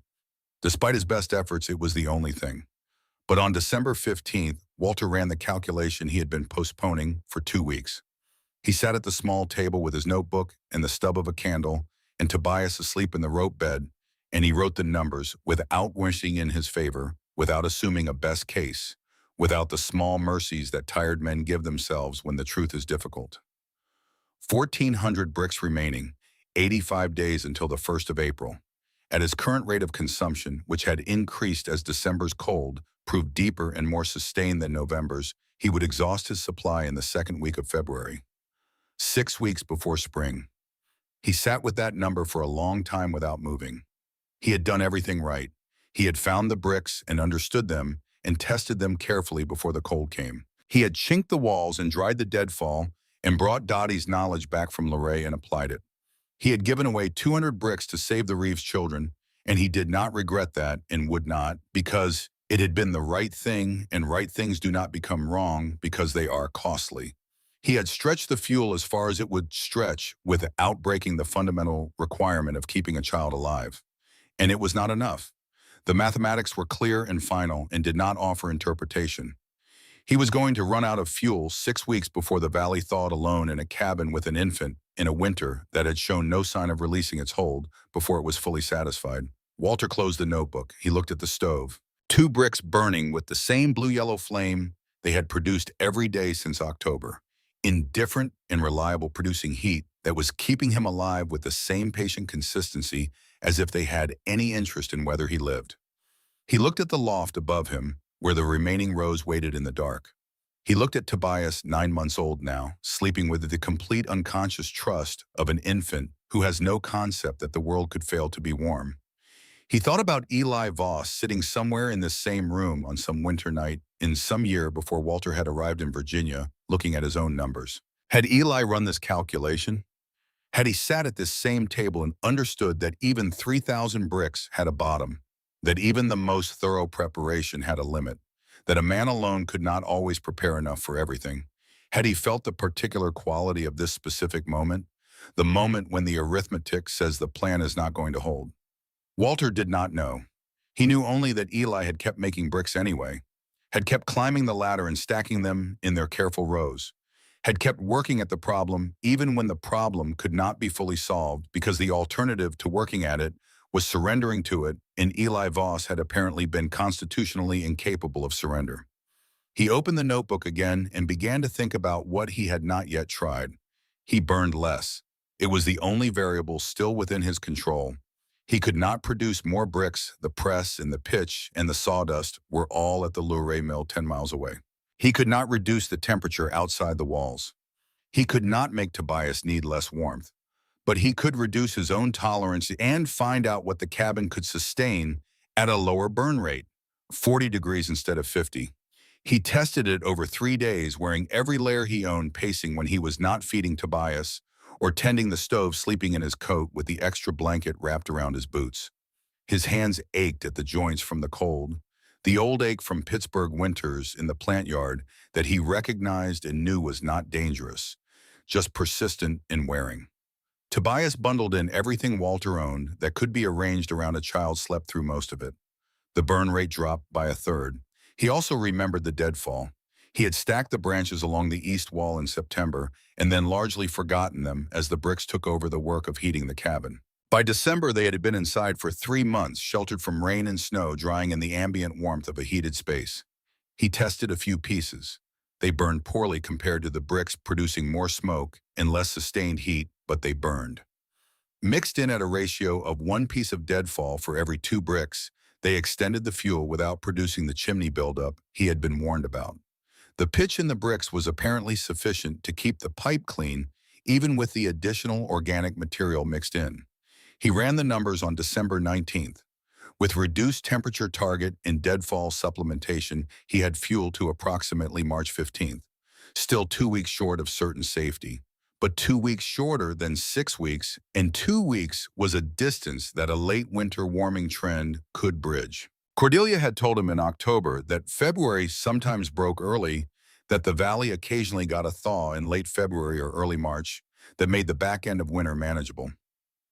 despite his best efforts, it was the only thing. But on December 15th, Walter ran the calculation he had been postponing for 2 weeks. He sat at the small table with his notebook and the stub of a candle, and Tobias asleep in the rope bed, and he wrote the numbers without wishing in his favor, without assuming a best case, without the small mercies that tired men give themselves when the truth is difficult. 1,400 bricks remaining, 85 days until the 1st of April. At his current rate of consumption, which had increased as December's cold proved deeper and more sustained than November's, he would exhaust his supply in the second week of February. 6 weeks before spring. He sat with that number for a long time without moving. He had done everything right. He had found the bricks and understood them and tested them carefully before the cold came. He had chinked the walls and dried the deadfall and brought Dottie's knowledge back from Luray and applied it. He had given away 200 bricks to save the Reeves children, and he did not regret that and would not, because it had been the right thing, and right things do not become wrong because they are costly. He had stretched the fuel as far as it would stretch without breaking the fundamental requirement of keeping a child alive. And it was not enough. The mathematics were clear and final and did not offer interpretation. He was going to run out of fuel 6 weeks before the valley thawed alone in a cabin with an infant in a winter that had shown no sign of releasing its hold before it was fully satisfied. Walter closed the notebook. He looked at the stove. 2 bricks burning with the same blue-yellow flame they had produced every day since October. Indifferent and reliable, producing heat that was keeping him alive with the same patient consistency as if they had any interest in whether he lived. He looked at the loft above him, where the remaining rows waited in the dark. He looked at Tobias, 9 months old now, sleeping with the complete unconscious trust of an infant who has no concept that the world could fail to be warm. He thought about Eli Voss sitting somewhere in this same room on some winter night in some year before Walter had arrived in Virginia, looking at his own numbers. Had Eli run this calculation? Had he sat at this same table and understood that even 3,000 bricks had a bottom, that even the most thorough preparation had a limit, that a man alone could not always prepare enough for everything? Had he felt the particular quality of this specific moment, the moment when the arithmetic says the plan is not going to hold? Walter did not know. He knew only that Eli had kept making bricks anyway, had kept climbing the ladder and stacking them in their careful rows, had kept working at the problem even when the problem could not be fully solved because the alternative to working at it was surrendering to it, and Eli Voss had apparently been constitutionally incapable of surrender. He opened the notebook again and began to think about what he had not yet tried. He burned less. It was the only variable still within his control. He could not produce more bricks. The press and the pitch and the sawdust were all at the Luray mill 10 miles away. He could not reduce the temperature outside the walls. He could not make Tobias need less warmth, but he could reduce his own tolerance and find out what the cabin could sustain at a lower burn rate, 40 degrees instead of 50. He tested it over 3 days, wearing every layer he owned, pacing when he was not feeding Tobias, or tending the stove, sleeping in his coat with the extra blanket wrapped around his boots. His hands ached at the joints from the cold, the old ache from Pittsburgh winters in the plant yard that he recognized and knew was not dangerous, just persistent and wearing. Tobias bundled in everything Walter owned that could be arranged around a child, slept through most of it. The burn rate dropped by a third. He also remembered the deadfall. He had stacked the branches along the east wall in September and then largely forgotten them as the bricks took over the work of heating the cabin. By December, they had been inside for 3 months, sheltered from rain and snow, drying in the ambient warmth of a heated space. He tested a few pieces. They burned poorly compared to the bricks, producing more smoke and less sustained heat, but they burned. Mixed in at a ratio of 1 piece of deadfall for every 2 bricks, they extended the fuel without producing the chimney buildup he had been warned about. The pitch in the bricks was apparently sufficient to keep the pipe clean, even with the additional organic material mixed in. He ran the numbers on December 19th. With reduced temperature target and deadfall supplementation, he had fuel to approximately March 15th, still 2 weeks short of certain safety, but 2 weeks shorter than 6 weeks, and 2 weeks was a distance that a late winter warming trend could bridge. Cordelia had told him in October that February sometimes broke early, that the valley occasionally got a thaw in late February or early March that made the back end of winter manageable.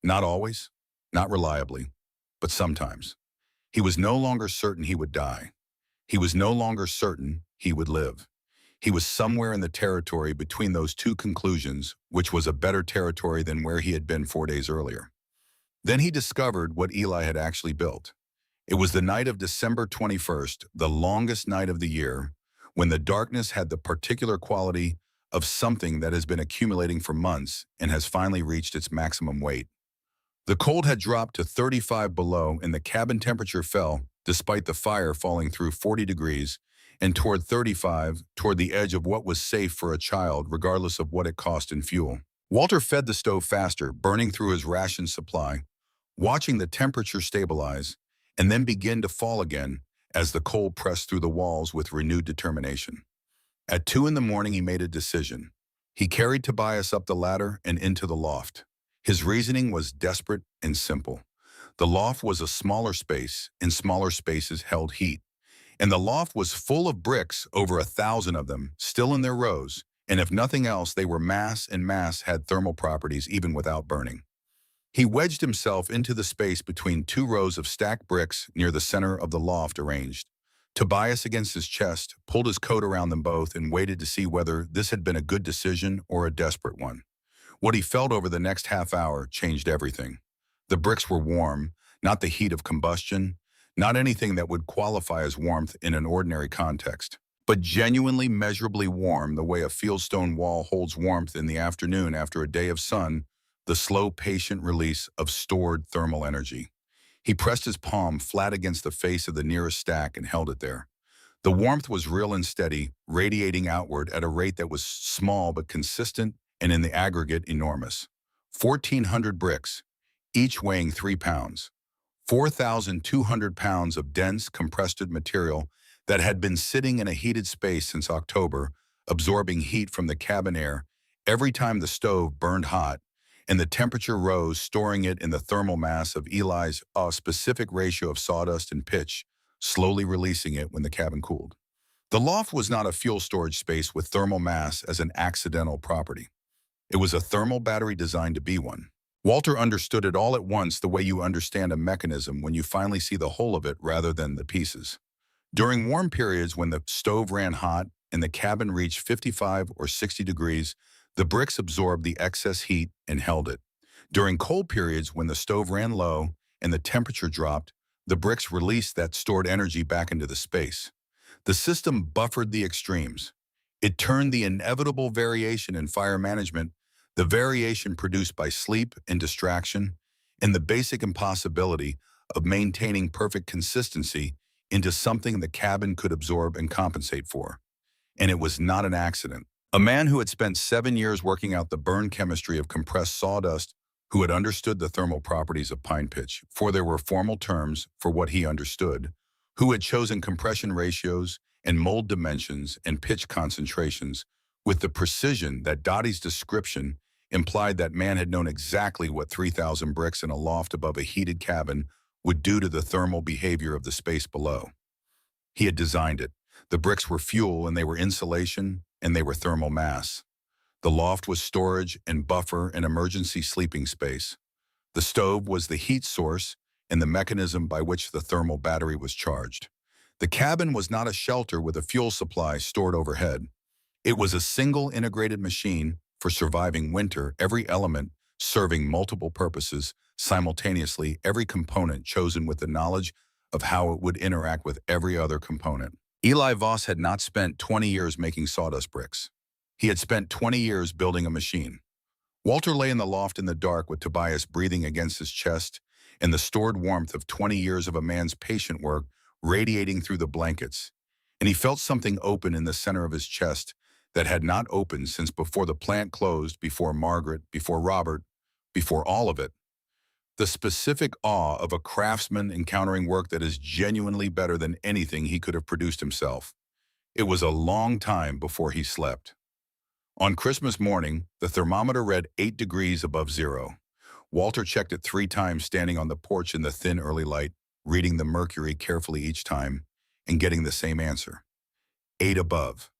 Not always, not reliably, but sometimes. He was no longer certain he would die. He was no longer certain he would live. He was somewhere in the territory between those two conclusions, which was a better territory than where he had been 4 days earlier. Then he discovered what Eli had actually built. It was the night of December 21st, the longest night of the year, when the darkness had the particular quality of something that has been accumulating for months and has finally reached its maximum weight. The cold had dropped to 35 below and the cabin temperature fell, despite the fire falling through 40 degrees, and toward 35, toward the edge of what was safe for a child, regardless of what it cost in fuel. Walter fed the stove faster, burning through his ration supply, watching the temperature stabilize, and then begin to fall again as the cold pressed through the walls with renewed determination. At 2 in the morning, he made a decision. He carried Tobias up the ladder and into the loft. His reasoning was desperate and simple. The loft was a smaller space, and smaller spaces held heat. And the loft was full of bricks, over 1,000 of them, still in their rows, and if nothing else, they were mass, and mass had thermal properties even without burning. He wedged himself into the space between 2 rows of stacked bricks near the center of the loft arranged. Tobias against his chest, pulled his coat around them both and waited to see whether this had been a good decision or a desperate one. What he felt over the next half hour changed everything. The bricks were warm, not the heat of combustion, not anything that would qualify as warmth in an ordinary context, but genuinely measurably warm the way a fieldstone wall holds warmth in the afternoon after a day of sun, the slow, patient release of stored thermal energy. He pressed his palm flat against the face of the nearest stack and held it there. The warmth was real and steady, radiating outward at a rate that was small but consistent and in the aggregate enormous. 1,400 bricks, each weighing 3 pounds. 4,200 pounds of dense, compressed material that had been sitting in a heated space since October, absorbing heat from the cabin air every time the stove burned hot, and the temperature rose, storing it in the thermal mass of Eli's specific ratio of sawdust and pitch, slowly releasing it when the cabin cooled. The loft was not a fuel storage space with thermal mass as an accidental property. It was a thermal battery designed to be one. Walter understood it all at once, the way you understand a mechanism when you finally see the whole of it rather than the pieces. During warm periods when the stove ran hot and the cabin reached 55 or 60 degrees, the bricks absorbed the excess heat and held it. During cold periods when the stove ran low and the temperature dropped, the bricks released that stored energy back into the space. The system buffered the extremes. It turned the inevitable variation in fire management, the variation produced by sleep and distraction, and the basic impossibility of maintaining perfect consistency, into something the cabin could absorb and compensate for. And it was not an accident. A man who had spent 7 years working out the burn chemistry of compressed sawdust, who had understood the thermal properties of pine pitch, for there were formal terms for what he understood, who had chosen compression ratios and mold dimensions and pitch concentrations with the precision that Dottie's description implied. That man had known exactly what 3,000 bricks in a loft above a heated cabin would do to the thermal behavior of the space below. He had designed it. The bricks were fuel and they were insulation and they were thermal mass. The loft was storage and buffer and emergency sleeping space. The stove was the heat source and the mechanism by which the thermal battery was charged. The cabin was not a shelter with a fuel supply stored overhead. It was a single integrated machine for surviving winter, every element serving multiple purposes simultaneously, every component chosen with the knowledge of how it would interact with every other component. Eli Voss had not spent 20 years making sawdust bricks. He had spent 20 years building a machine. Walter lay in the loft in the dark with Tobias breathing against his chest and the stored warmth of 20 years of a man's patient work radiating through the blankets. And he felt something open in the center of his chest that had not opened since before the plant closed, before Margaret, before Robert, before all of it. The specific awe of a craftsman encountering work that is genuinely better than anything he could have produced himself. It was a long time before he slept. On Christmas morning, the thermometer read 8 degrees above zero. Walter checked it 3 times standing on the porch in the thin early light, reading the mercury carefully each time, and getting the same answer. 8 above.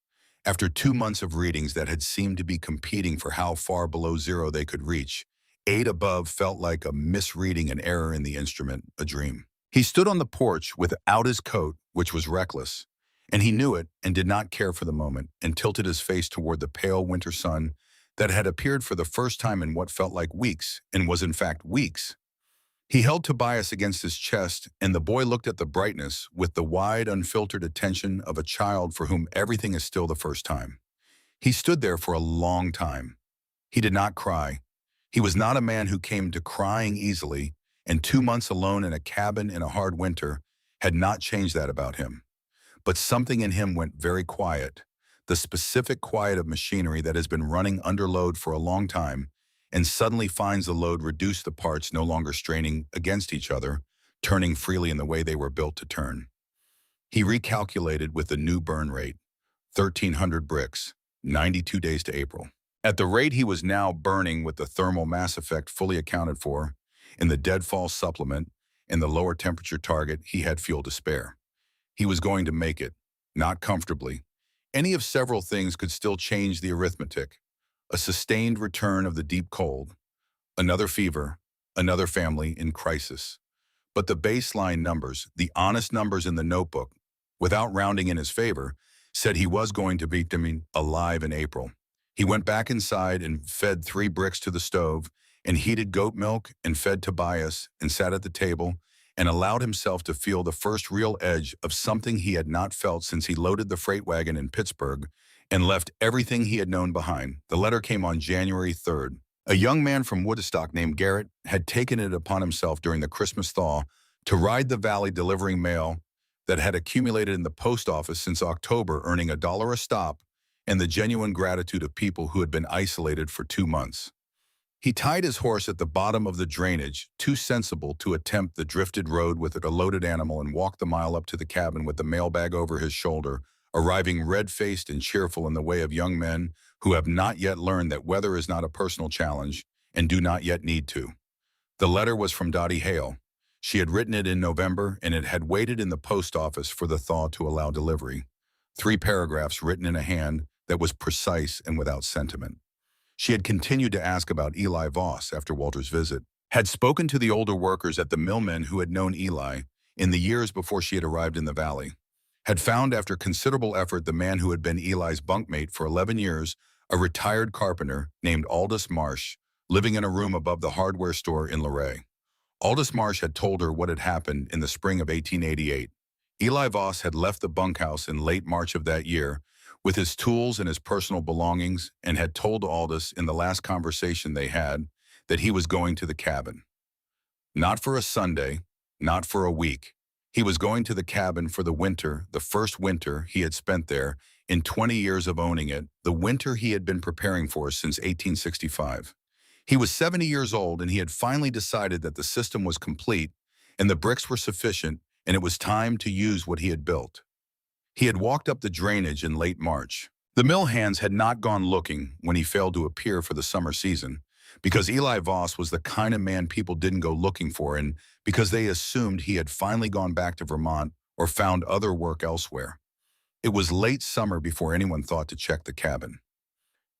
After 2 months of readings that had seemed to be competing for how far below zero they could reach, 8 above felt like a misreading, an error in the instrument, a dream. He stood on the porch without his coat, which was reckless, and he knew it and did not care for the moment, and tilted his face toward the pale winter sun that had appeared for the first time in what felt like weeks, and was in fact weeks. He held Tobias against his chest, and the boy looked at the brightness with the wide, unfiltered attention of a child for whom everything is still the first time. He stood there for a long time. He did not cry. He was not a man who came to crying easily, and 2 months alone in a cabin in a hard winter had not changed that about him. But something in him went very quiet, the specific quiet of machinery that has been running under load for a long time and suddenly finds the load reduce, the parts no longer straining against each other, turning freely in the way they were built to turn. He recalculated with the new burn rate, 1,300 bricks, 92 days to April. At the rate he was now burning, with the thermal mass effect fully accounted for, in the deadfall supplement and the lower temperature target, he had fuel to spare. He was going to make it, not comfortably. Any of several things could still change the arithmetic. A sustained return of the deep cold, another fever, another family in crisis. But the baseline numbers, the honest numbers in the notebook, without rounding in his favor, said he was going to beat them alive in April. He went back inside and fed 3 bricks to the stove, and heated goat milk and fed Tobias, and sat at the table and allowed himself to feel the first real edge of something he had not felt since he loaded the freight wagon in Pittsburgh and left everything he had known behind. The letter came on January 3rd. A young man from Woodstock named Garrett had taken it upon himself during the Christmas thaw to ride the valley delivering mail that had accumulated in the post office since October, earning $1 a stop and the genuine gratitude of people who had been isolated for 2 months. He tied his horse at the bottom of the drainage, too sensible to attempt the drifted road with a loaded animal, and walked the mile up to the cabin with the mailbag over his shoulder, arriving red-faced and cheerful in the way of young men who have not yet learned that weather is not a personal challenge and do not yet need to. The letter was from Dottie Hale. She had written it in November, and it had waited in the post office for the thaw to allow delivery. 3 paragraphs written in a hand that was precise and without sentiment. She had continued to ask about Eli Voss after Walter's visit, had spoken to the older workers at the millmen who had known Eli in the years before she had arrived in the valley, had found after considerable effort the man who had been Eli's bunkmate for 11 years, a retired carpenter named Aldous Marsh, living in a room above the hardware store in Luray. Aldous Marsh had told her what had happened in the spring of 1888. Eli Voss had left the bunkhouse in late March of that year with his tools and his personal belongings, and had told Aldous in the last conversation they had that he was going to the cabin. Not for a Sunday, not for a week. He was going to the cabin for the winter, the first winter he had spent there in 20 years of owning it, the winter he had been preparing for since 1865. He was 70 years old, and he had finally decided that the system was complete and the bricks were sufficient, and it was time to use what he had built. He had walked up the drainage in late March. The mill hands had not gone looking when he failed to appear for the summer season, because Eli Voss was the kind of man people didn't go looking for, and because they assumed he had finally gone back to Vermont or found other work elsewhere. It was late summer before anyone thought to check the cabin.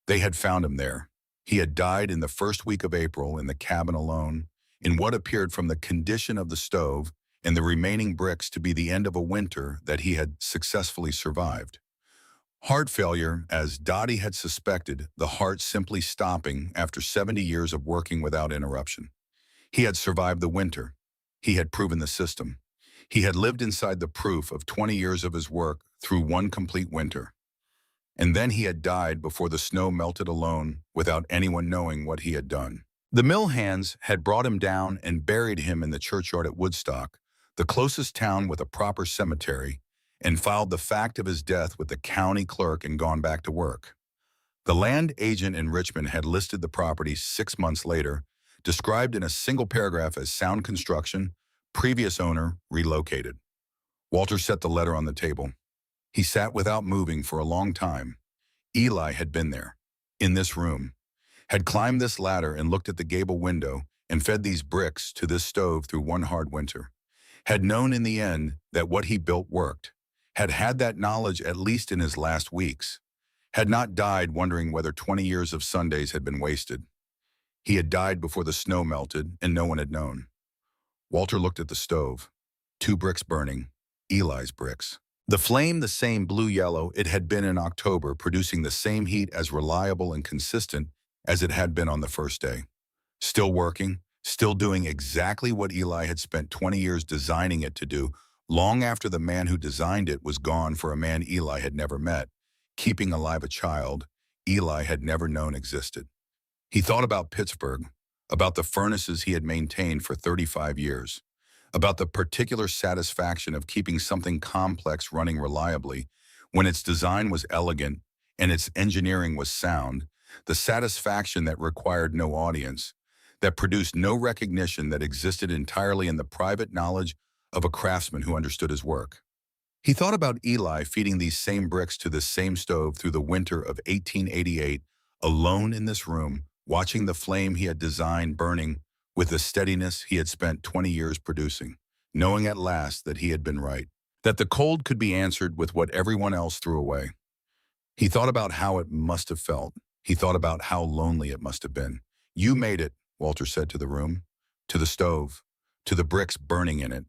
They had found him there. He had died in the first week of April in the cabin alone, in what appeared from the condition of the stove and the remaining bricks to be the end of a winter that he had successfully survived. Heart failure, as Dottie had suspected, the heart simply stopping after 70 years of working without interruption. He had survived the winter. He had proven the system. He had lived inside the proof of 20 years of his work through one complete winter. And then he had died before the snow melted alone, without anyone knowing what he had done. The mill hands had brought him down and buried him in the churchyard at Woodstock, the closest town with a proper cemetery, and filed the fact of his death with the county clerk and gone back to work. The land agent in Richmond had listed the property 6 months later, described in a single paragraph as sound construction, previous owner relocated. Walter set the letter on the table. He sat without moving for a long time. Eli had been there. in this room, had climbed this ladder and looked at the gable window and fed these bricks to this stove through one hard winter, had known in the end that what he built worked, had had that knowledge at least in his last weeks, had not died wondering whether 20 years of Sundays had been wasted. He had died before the snow melted and no one had known. Walter looked at the stove. 2 bricks burning, Eli's bricks. The flame the same blue-yellow it had been in October, producing the same heat as reliable and consistent as it had been on the first day. Still working, still doing exactly what Eli had spent 20 years designing it to do, long after the man who designed it was gone for a man Eli had never met, keeping alive a child Eli had never known existed. He thought about Pittsburgh, about the furnaces he had maintained for 35 years, about the particular satisfaction of keeping something complex running reliably when its design was elegant and its engineering was sound, the satisfaction that required no audience, that produced no recognition, that existed entirely in the private knowledge of a craftsman who understood his work. He thought about Eli feeding these same bricks to this same stove through the winter of 1888, alone in this room, watching the flame he had designed burning with the steadiness he had spent 20 years producing, knowing at last that he had been right, that the cold could be answered with what everyone else threw away. He thought about how it must have felt. He thought about how lonely it must have been. "You made it," Walter said to the room, to the stove, to the bricks burning in it,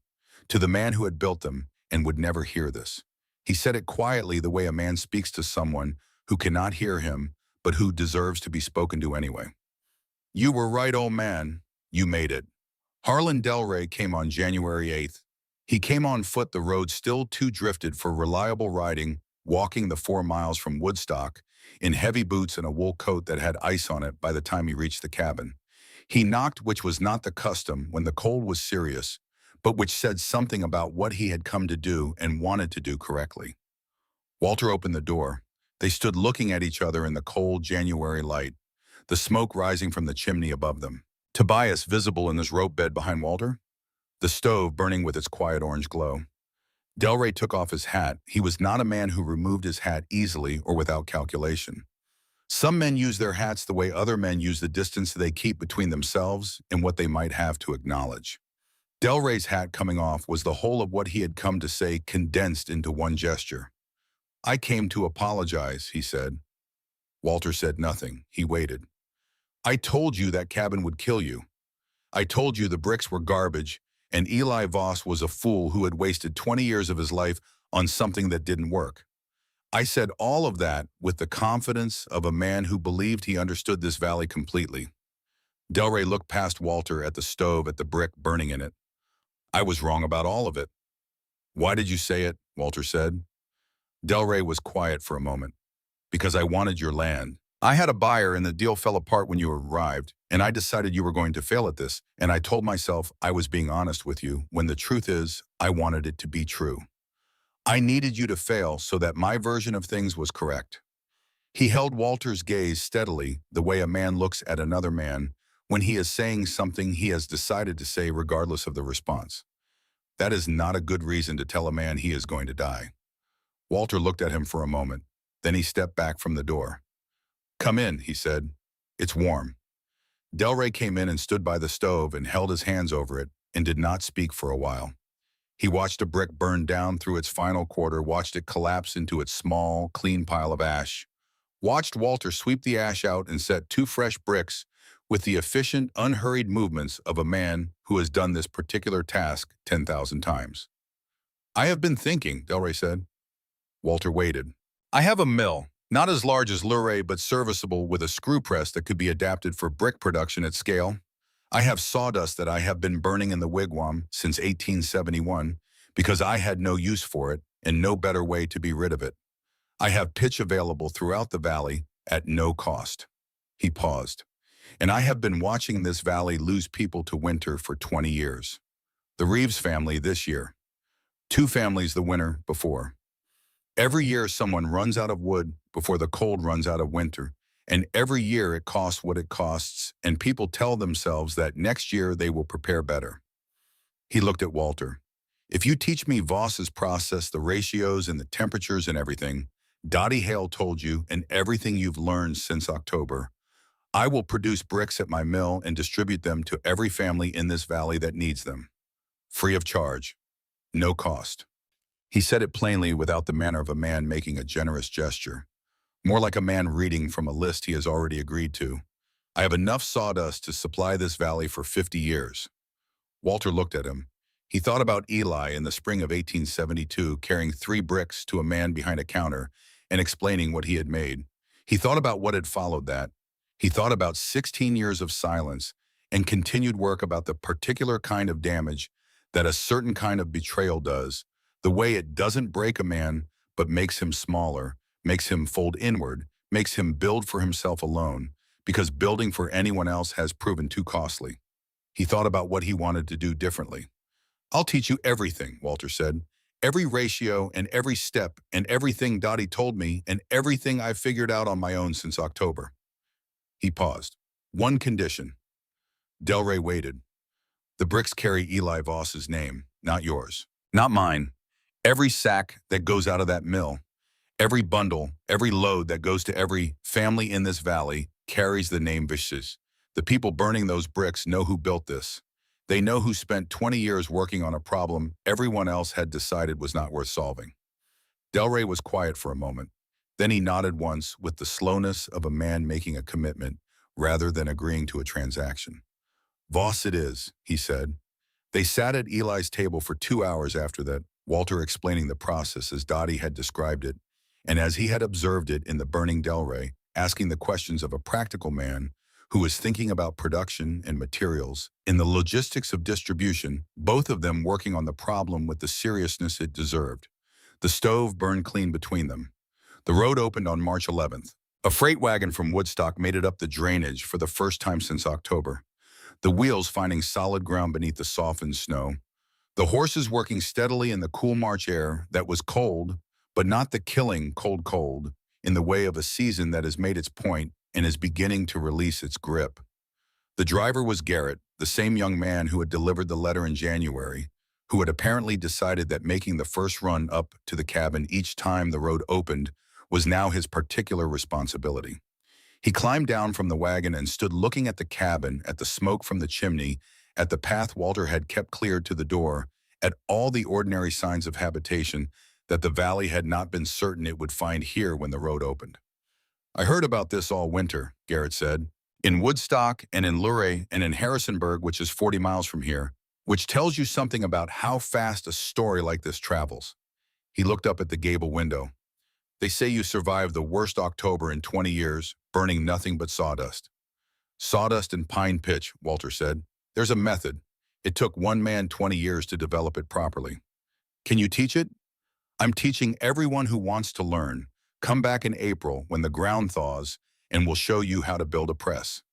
to the man who had built them and would never hear this. He said it quietly, the way a man speaks to someone who cannot hear him, but who deserves to be spoken to anyway. "You were right, old man. You made it." Harlan Delray came on January 8th. He came on foot, the road still too drifted for reliable riding, walking the 4 miles from Woodstock, in heavy boots and a wool coat that had ice on it by the time he reached the cabin. He knocked, which was not the custom when the cold was serious, but which said something about what he had come to do and wanted to do correctly. Walter opened the door. They stood looking at each other in the cold January light, the smoke rising from the chimney above them. Tobias visible in his rope bed behind Walter, the stove burning with its quiet orange glow. Delray took off his hat. He was not a man who removed his hat easily or without calculation. Some men use their hats the way other men use the distance they keep between themselves and what they might have to acknowledge. Delray's hat coming off was the whole of what he had come to say condensed into one gesture. "I came to apologize," he said. Walter said nothing. He waited. "I told you that cabin would kill you. I told you the bricks were garbage, and Eli Voss was a fool who had wasted 20 years of his life on something that didn't work. I said all of that with the confidence of a man who believed he understood this valley completely." Delray looked past Walter at the stove, at the brick burning in it. "I was wrong about all of it." "Why did you say it?" Walter said. Delray was quiet for a moment. "Because I wanted your land. I had a buyer and the deal fell apart when you arrived, and I decided you were going to fail at this, and I told myself I was being honest with you, when the truth is I wanted it to be true. I needed you to fail so that my version of things was correct." He held Walter's gaze steadily, the way a man looks at another man when he is saying something he has decided to say regardless of the response. That is not a good reason to tell a man he is going to die. Walter looked at him for a moment. Then he stepped back from the door. "Come in," he said. "It's warm." Delray came in and stood by the stove and held his hands over it and did not speak for a while. He watched a brick burn down through its final quarter, watched it collapse into its small, clean pile of ash, watched Walter sweep the ash out and set 2 fresh bricks with the efficient, unhurried movements of a man who has done this particular task 10,000 times. "I have been thinking," Delray said. Walter waited. "I have a mill, not as large as Luray, but serviceable, with a screw press that could be adapted for brick production at scale. I have sawdust that I have been burning in the wigwam since 1871 because I had no use for it and no better way to be rid of it. I have pitch available throughout the valley at no cost." He paused. "And I have been watching this valley lose people to winter for 20 years. The Reeves family this year. 2 families the winter before. Every year someone runs out of wood before the cold runs out of winter, and every year it costs what it costs, and people tell themselves that next year they will prepare better." He looked at Walter. "If you teach me Voss's process, the ratios and the temperatures and everything, Dottie Hale told you, and everything you've learned since October. I will produce bricks at my mill and distribute them to every family in this valley that needs them. Free of charge. No cost. He said it plainly without the manner of a man making a generous gesture. More like a man reading from a list he has already agreed to. I have enough sawdust to supply this valley for 50 years. Walter looked at him. He thought about Eli in the spring of 1872 carrying 3 bricks to a man behind a counter and explaining what he had made. He thought about what had followed that. He thought about 16 years of silence and continued work about the particular kind of damage that a certain kind of betrayal does, the way it doesn't break a man but makes him smaller, makes him fold inward, makes him build for himself alone, because building for anyone else has proven too costly. He thought about what he wanted to do differently. I'll teach you everything, Walter said. Every ratio and every step and everything Dottie told me and everything I've figured out on my own since October. He paused. One condition. Delray waited. The bricks carry Eli Voss's name, not yours. Not mine. Every sack that goes out of that mill, every bundle, every load that goes to every family in this valley carries the name Vish's. The people burning those bricks know who built this. They know who spent 20 years working on a problem everyone else had decided was not worth solving. Delray was quiet for a moment. Then he nodded once with the slowness of a man making a commitment rather than agreeing to a transaction. Voss it is, he said. They sat at Eli's table for 2 hours after that, Walter explaining the process as Dottie had described it, and as he had observed it in the burning Delray, asking the questions of a practical man who was thinking about production and materials, in the logistics of distribution, both of them working on the problem with the seriousness it deserved. The stove burned clean between them. The road opened on March 11th. A freight wagon from Woodstock made it up the drainage for the first time since October, the wheels finding solid ground beneath the softened snow. The horses working steadily in the cool March air that was cold, but not the killing cold, in the way of a season that has made its point and is beginning to release its grip. The driver was Garrett, the same young man who had delivered the letter in January, who had apparently decided that making the first run up to the cabin each time the road opened was now his particular responsibility. He climbed down from the wagon and stood looking at the cabin, at the smoke from the chimney, at the path Walter had kept cleared to the door, at all the ordinary signs of habitation that the valley had not been certain it would find here when the road opened. I heard about this all winter, Garrett said, in Woodstock and in Luray and in Harrisonburg, which is 40 miles from here, which tells you something about how fast a story like this travels. He looked up at the gable window. They say you survived the worst October in 20 years, burning nothing but sawdust. Sawdust and pine pitch, Walter said. There's a method. It took one man 20 years to develop it properly. Can you teach it? I'm teaching everyone who wants to learn. Come back in April when the ground thaws, and we'll show you how to build a press.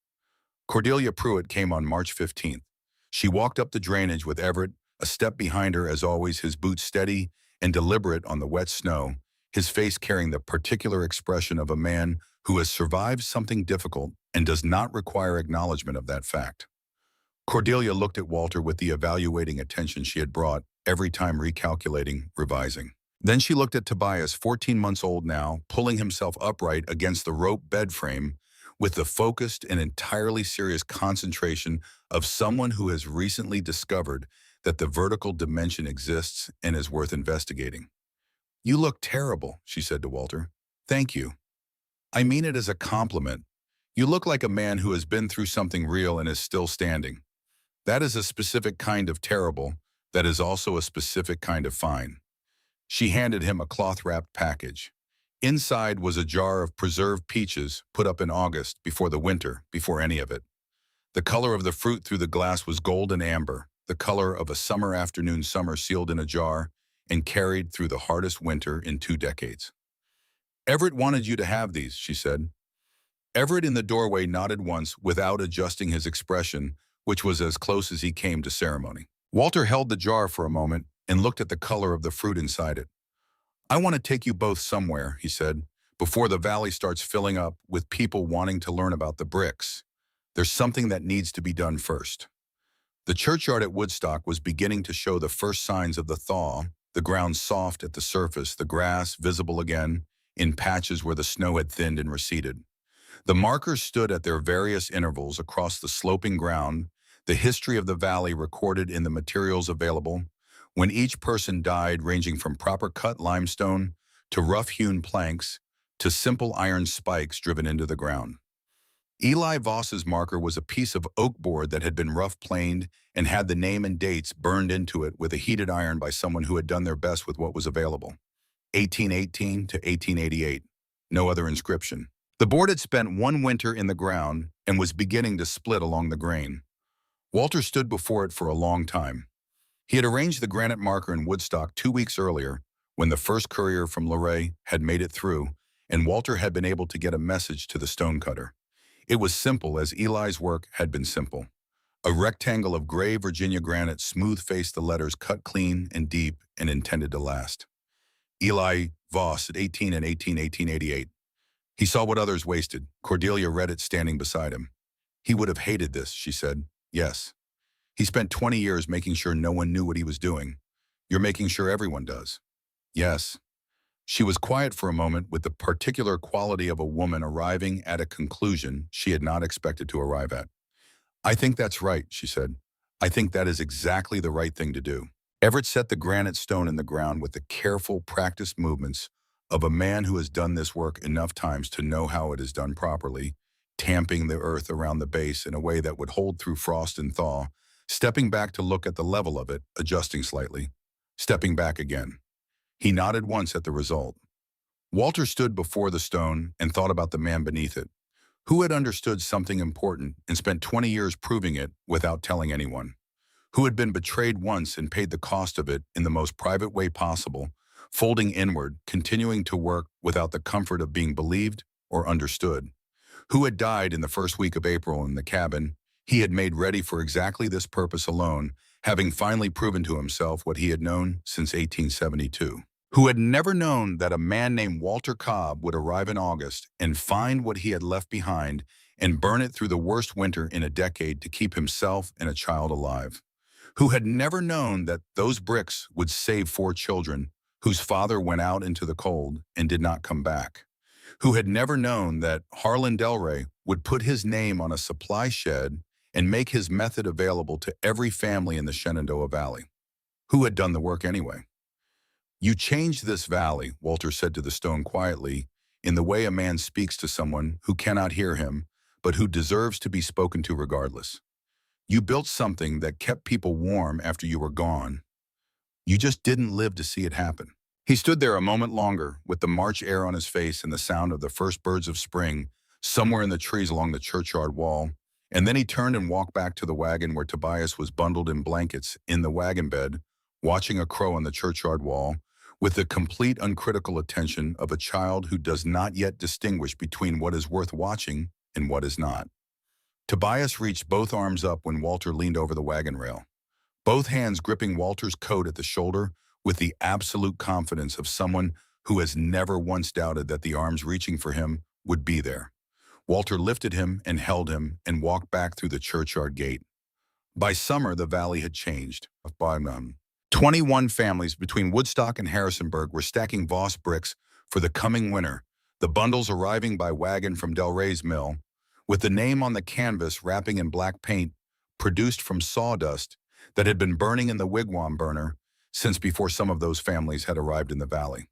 Cordelia Pruitt came on March 15th. She walked up the drainage with Everett, a step behind her as always, his boots steady and deliberate on the wet snow, his face carrying the particular expression of a man who has survived something difficult and does not require acknowledgement of that fact. Cordelia looked at Walter with the evaluating attention she had brought, every time recalculating, revising. Then she looked at Tobias, 14 months old now, pulling himself upright against the rope bed frame with the focused and entirely serious concentration of someone who has recently discovered that the vertical dimension exists and is worth investigating. You look terrible, she said to Walter. Thank you. I mean it as a compliment. You look like a man who has been through something real and is still standing. That is a specific kind of terrible, that is also a specific kind of fine. She handed him a cloth-wrapped package. Inside was a jar of preserved peaches put up in August, before the winter, before any of it. The color of the fruit through the glass was gold and amber, the color of a summer afternoon, summer sealed in a jar and carried through the hardest winter in 2 decades. Everett wanted you to have these, she said. Everett in the doorway nodded once without adjusting his expression, which was as close as he came to ceremony. Walter held the jar for a moment and looked at the color of the fruit inside it. I want to take you both somewhere, he said, before the valley starts filling up with people wanting to learn about the bricks. There's something that needs to be done first. The churchyard at Woodstock was beginning to show the first signs of the thaw, the ground soft at the surface, the grass visible again, in patches where the snow had thinned and receded. The markers stood at their various intervals across the sloping ground, the history of the valley recorded in the materials available, when each person died, ranging from proper cut limestone to rough-hewn planks to simple iron spikes driven into the ground. Eli Voss's marker was a piece of oak board that had been rough-planed and had the name and dates burned into it with a heated iron by someone who had done their best with what was available. 1818 to 1888. No other inscription. The board had spent one winter in the ground and was beginning to split along the grain. Walter stood before it for a long time. He had arranged the granite marker in Woodstock 2 weeks earlier, when the first courier from Luray had made it through, and Walter had been able to get a message to the stonecutter. It was simple as Eli's work had been simple. A rectangle of gray Virginia granite smooth-faced the letters cut clean and deep and intended to last. Eli Voss at 18 and 1888. He saw what others wasted. Cordelia read it standing beside him. He would have hated this, she said. Yes. He spent 20 years making sure no one knew what he was doing. You're making sure everyone does. Yes. She was quiet for a moment with the particular quality of a woman arriving at a conclusion she had not expected to arrive at. I think that's right, she said. I think that is exactly the right thing to do. Everett set the granite stone in the ground with the careful, practiced movements of a man who has done this work enough times to know how it is done properly, tamping the earth around the base in a way that would hold through frost and thaw, stepping back to look at the level of it, adjusting slightly, stepping back again. He nodded once at the result. Walter stood before the stone and thought about the man beneath it, who had understood something important and spent 20 years proving it without telling anyone, who had been betrayed once and paid the cost of it in the most private way possible, folding inward, continuing to work without the comfort of being believed or understood, who had died in the first week of April in the cabin he had made ready for exactly this purpose alone, having finally proven to himself what he had known since 1872. Who had never known that a man named Walter Cobb would arrive in August and find what he had left behind and burn it through the worst winter in a decade to keep himself and a child alive. Who had never known that those bricks would save 4 children whose father went out into the cold and did not come back. Who had never known that Harlan Delray would put his name on a supply shed and make his method available to every family in the Shenandoah Valley. Who had done the work anyway? You changed this valley, Walter said to the stone quietly, in the way a man speaks to someone who cannot hear him, but who deserves to be spoken to regardless. You built something that kept people warm after you were gone. You just didn't live to see it happen. He stood there a moment longer, with the March air on his face and the sound of the first birds of spring somewhere in the trees along the churchyard wall, and then he turned and walked back to the wagon where Tobias was bundled in blankets in the wagon bed, watching a crow on the churchyard wall, with the complete uncritical attention of a child who does not yet distinguish between what is worth watching and what is not. Tobias reached both arms up when Walter leaned over the wagon rail, both hands gripping Walter's coat at the shoulder with the absolute confidence of someone who has never once doubted that the arms reaching for him would be there. Walter lifted him and held him and walked back through the churchyard gate. By summer, the valley had changed. 21 families between Woodstock and Harrisonburg were stacking Voss bricks for the coming winter, the bundles arriving by wagon from Delray's mill, with the name on the canvas wrapping in black paint produced from sawdust that had been burning in the wigwam burner since before some of those families had arrived in the valley.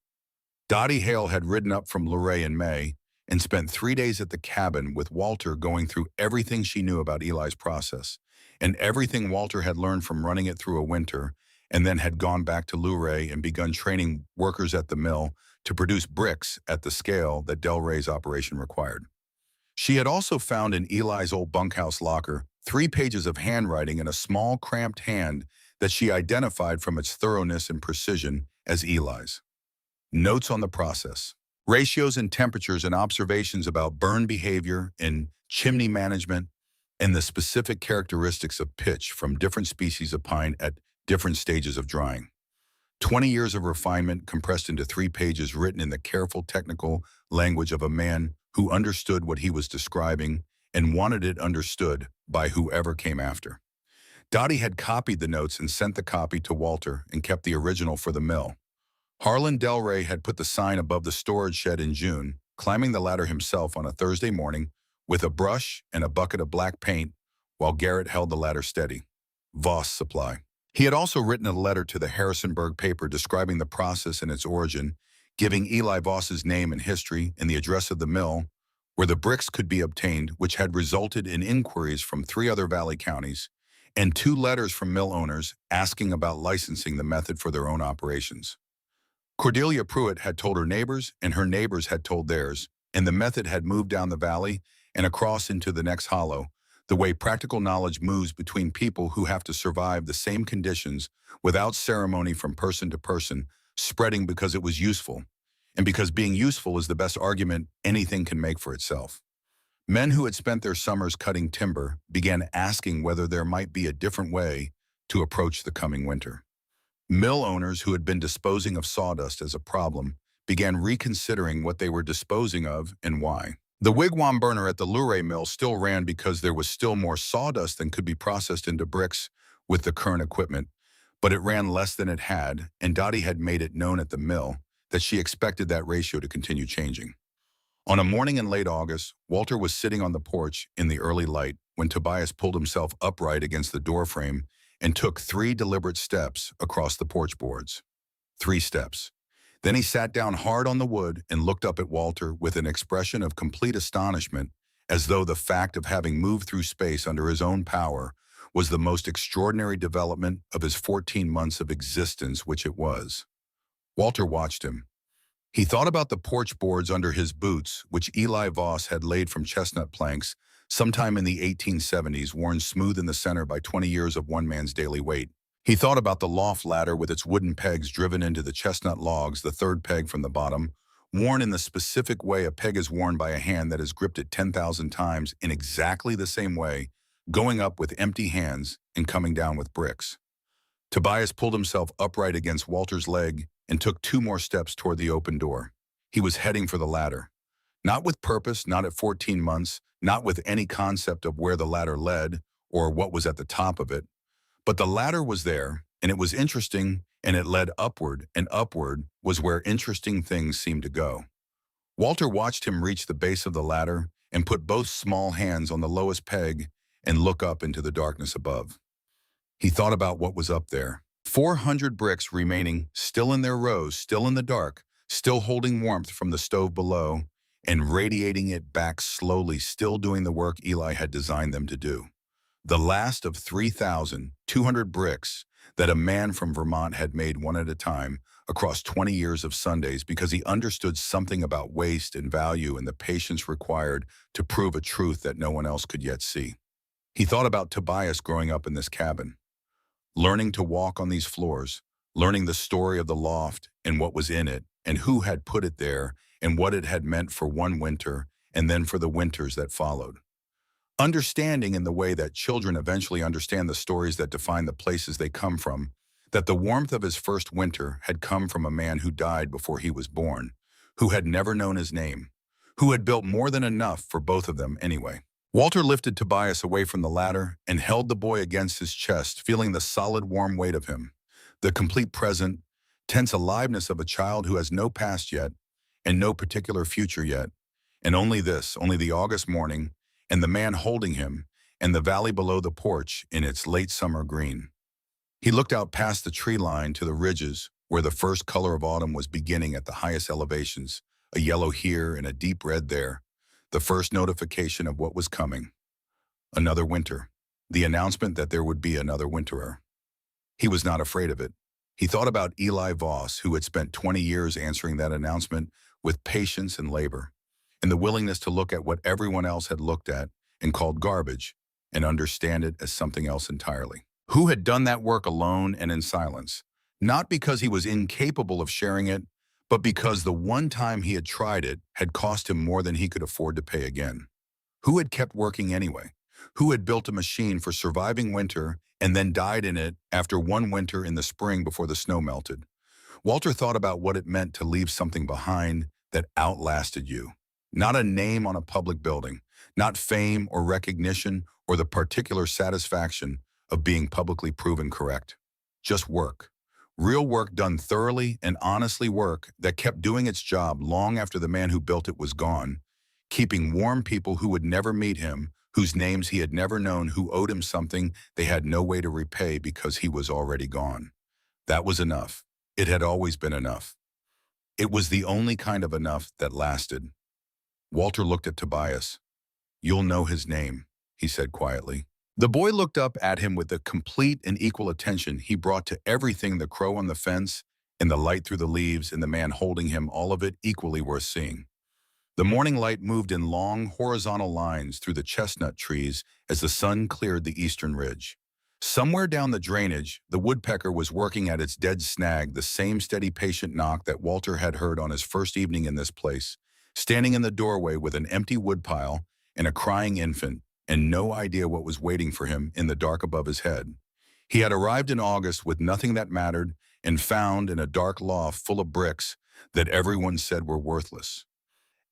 Dottie Hale had ridden up from Luray in May and spent 3 days at the cabin with Walter, going through everything she knew about Eli's process and everything Walter had learned from running it through a winter, and then had gone back to Luray and begun training workers at the mill to produce bricks at the scale that Delray's operation required. She had also found in Eli's old bunkhouse locker 3 pages of handwriting in a small, cramped hand that she identified from its thoroughness and precision as Eli's. Notes on the process, ratios and temperatures and observations about burn behavior and chimney management, and the specific characteristics of pitch from different species of pine at different stages of drying. 20 years of refinement compressed into 3 pages written in the careful technical language of a man who understood what he was describing and wanted it understood by whoever came after. Dottie had copied the notes and sent the copy to Walter and kept the original for the mill. Harlan Del Rey had put the sign above the storage shed in June, climbing the ladder himself on a Thursday morning with a brush and a bucket of black paint while Garrett held the ladder steady. Voss Supply. He had also written a letter to the Harrisonburg paper describing the process and its origin, giving Eli Voss's name and history and the address of the mill where the bricks could be obtained, which had resulted in inquiries from 3 other valley counties, and 2 letters from mill owners asking about licensing the method for their own operations. Cordelia Pruitt had told her neighbors, and her neighbors had told theirs, and the method had moved down the valley and across into the next hollow, the way practical knowledge moves between people who have to survive the same conditions without ceremony from person to person, spreading because it was useful, and because being useful is the best argument anything can make for itself. Men who had spent their summers cutting timber began asking whether there might be a different way to approach the coming winter. Mill owners who had been disposing of sawdust as a problem began reconsidering what they were disposing of and why. The wigwam burner at the Luray mill still ran because there was still more sawdust than could be processed into bricks with the current equipment, but it ran less than it had, and Dottie had made it known at the mill that she expected that ratio to continue changing. On a morning in late August, Walter was sitting on the porch in the early light when Tobias pulled himself upright against the doorframe and took 3 deliberate steps across the porch boards. 3 steps. Then he sat down hard on the wood and looked up at Walter with an expression of complete astonishment, as though the fact of having moved through space under his own power was the most extraordinary development of his 14 months of existence, which it was. Walter watched him. He thought about the porch boards under his boots, which Eli Voss had laid from chestnut planks sometime in the 1870s, worn smooth in the center by 20 years of one man's daily weight. He thought about the loft ladder with its wooden pegs driven into the chestnut logs, the 3rd peg from the bottom, worn in the specific way a peg is worn by a hand that has gripped it 10,000 times in exactly the same way, going up with empty hands and coming down with bricks. Tobias pulled himself upright against Walter's leg and took 2 more steps toward the open door. He was heading for the ladder. Not with purpose, not at 14 months, not with any concept of where the ladder led or what was at the top of it. But the ladder was there, and it was interesting, and it led upward, and upward was where interesting things seemed to go. Walter watched him reach the base of the ladder and put both small hands on the lowest peg and look up into the darkness above. He thought about what was up there. 400 bricks remaining, still in their rows, still in the dark, still holding warmth from the stove below, and radiating it back slowly, still doing the work Eli had designed them to do. The last of 3,200 bricks that a man from Vermont had made one at a time across 20 years of Sundays because he understood something about waste and value and the patience required to prove a truth that no one else could yet see. He thought about Tobias growing up in this cabin, learning to walk on these floors, learning the story of the loft and what was in it and who had put it there and what it had meant for one winter and then for the winters that followed. Understanding in the way that children eventually understand the stories that define the places they come from, that the warmth of his first winter had come from a man who died before he was born, who had never known his name, who had built more than enough for both of them anyway. Walter lifted Tobias away from the ladder and held the boy against his chest, feeling the solid warm weight of him, the complete present, tense aliveness of a child who has no past yet and no particular future yet, and only this, only the August morning, and the man holding him, and the valley below the porch in its late summer green. He looked out past the tree line to the ridges where the first color of autumn was beginning at the highest elevations, a yellow here and a deep red there, the first notification of what was coming. Another winter, the announcement that there would be another winterer. He was not afraid of it. He thought about Eli Voss, who had spent 20 years answering that announcement with patience and labor, and the willingness to look at what everyone else had looked at and called garbage and understand it as something else entirely. Who had done that work alone and in silence, not because he was incapable of sharing it, but because the one time he had tried it had cost him more than he could afford to pay again. Who had kept working anyway? Who had built a machine for surviving winter and then died in it after one winter in the spring before the snow melted? Walter thought about what it meant to leave something behind that outlasted you. Not a name on a public building, not fame or recognition or the particular satisfaction of being publicly proven correct. Just work. Real work done thoroughly and honestly, work that kept doing its job long after the man who built it was gone, keeping warm people who would never meet him, whose names he had never known, who owed him something they had no way to repay because he was already gone. That was enough. It had always been enough. It was the only kind of enough that lasted. Walter looked at Tobias. "You'll know his name," he said quietly. The boy looked up at him with the complete and equal attention he brought to everything: the crow on the fence, and the light through the leaves, and the man holding him, all of it equally worth seeing. The morning light moved in long, horizontal lines through the chestnut trees as the sun cleared the eastern ridge. Somewhere down the drainage, the woodpecker was working at its dead snag, the same steady, patient knock that Walter had heard on his first evening in this place, standing in the doorway with an empty woodpile and a crying infant, and no idea what was waiting for him in the dark above his head. He had arrived in August with nothing that mattered and found in a dark loft full of bricks that everyone said were worthless.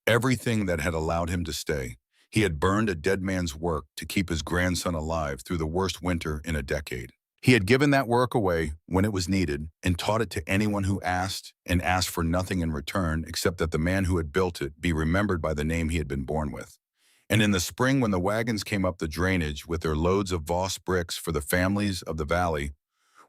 Everything that had allowed him to stay. He had burned a dead man's work to keep his grandson alive through the worst winter in a decade. He had given that work away when it was needed and taught it to anyone who asked, and asked for nothing in return except that the man who had built it be remembered by the name he had been born with. And in the spring, when the wagons came up the drainage with their loads of Voss bricks for the families of the valley,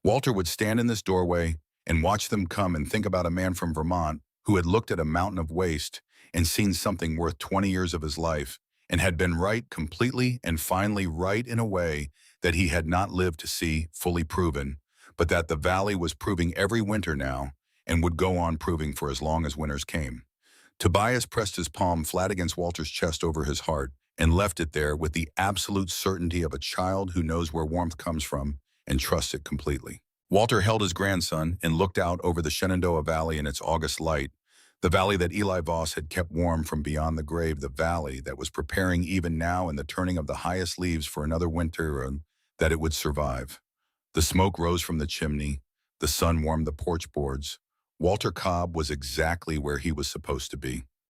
Walter would stand in this doorway and watch them come and think about a man from Vermont who had looked at a mountain of waste and seen something worth 20 years of his life, and had been right completely and finally right in a way that he had not lived to see fully proven, but that the valley was proving every winter now and would go on proving for as long as winters came. Tobias pressed his palm flat against Walter's chest over his heart and left it there with the absolute certainty of a child who knows where warmth comes from and trusts it completely. Walter held his grandson and looked out over the Shenandoah Valley in its August light, the valley that Eli Voss had kept warm from beyond the grave, the valley that was preparing even now in the turning of the highest leaves for another winter, and that it would survive. The smoke rose from the chimney. The sun warmed the porch boards. Walter Cobb was exactly where he was supposed to be.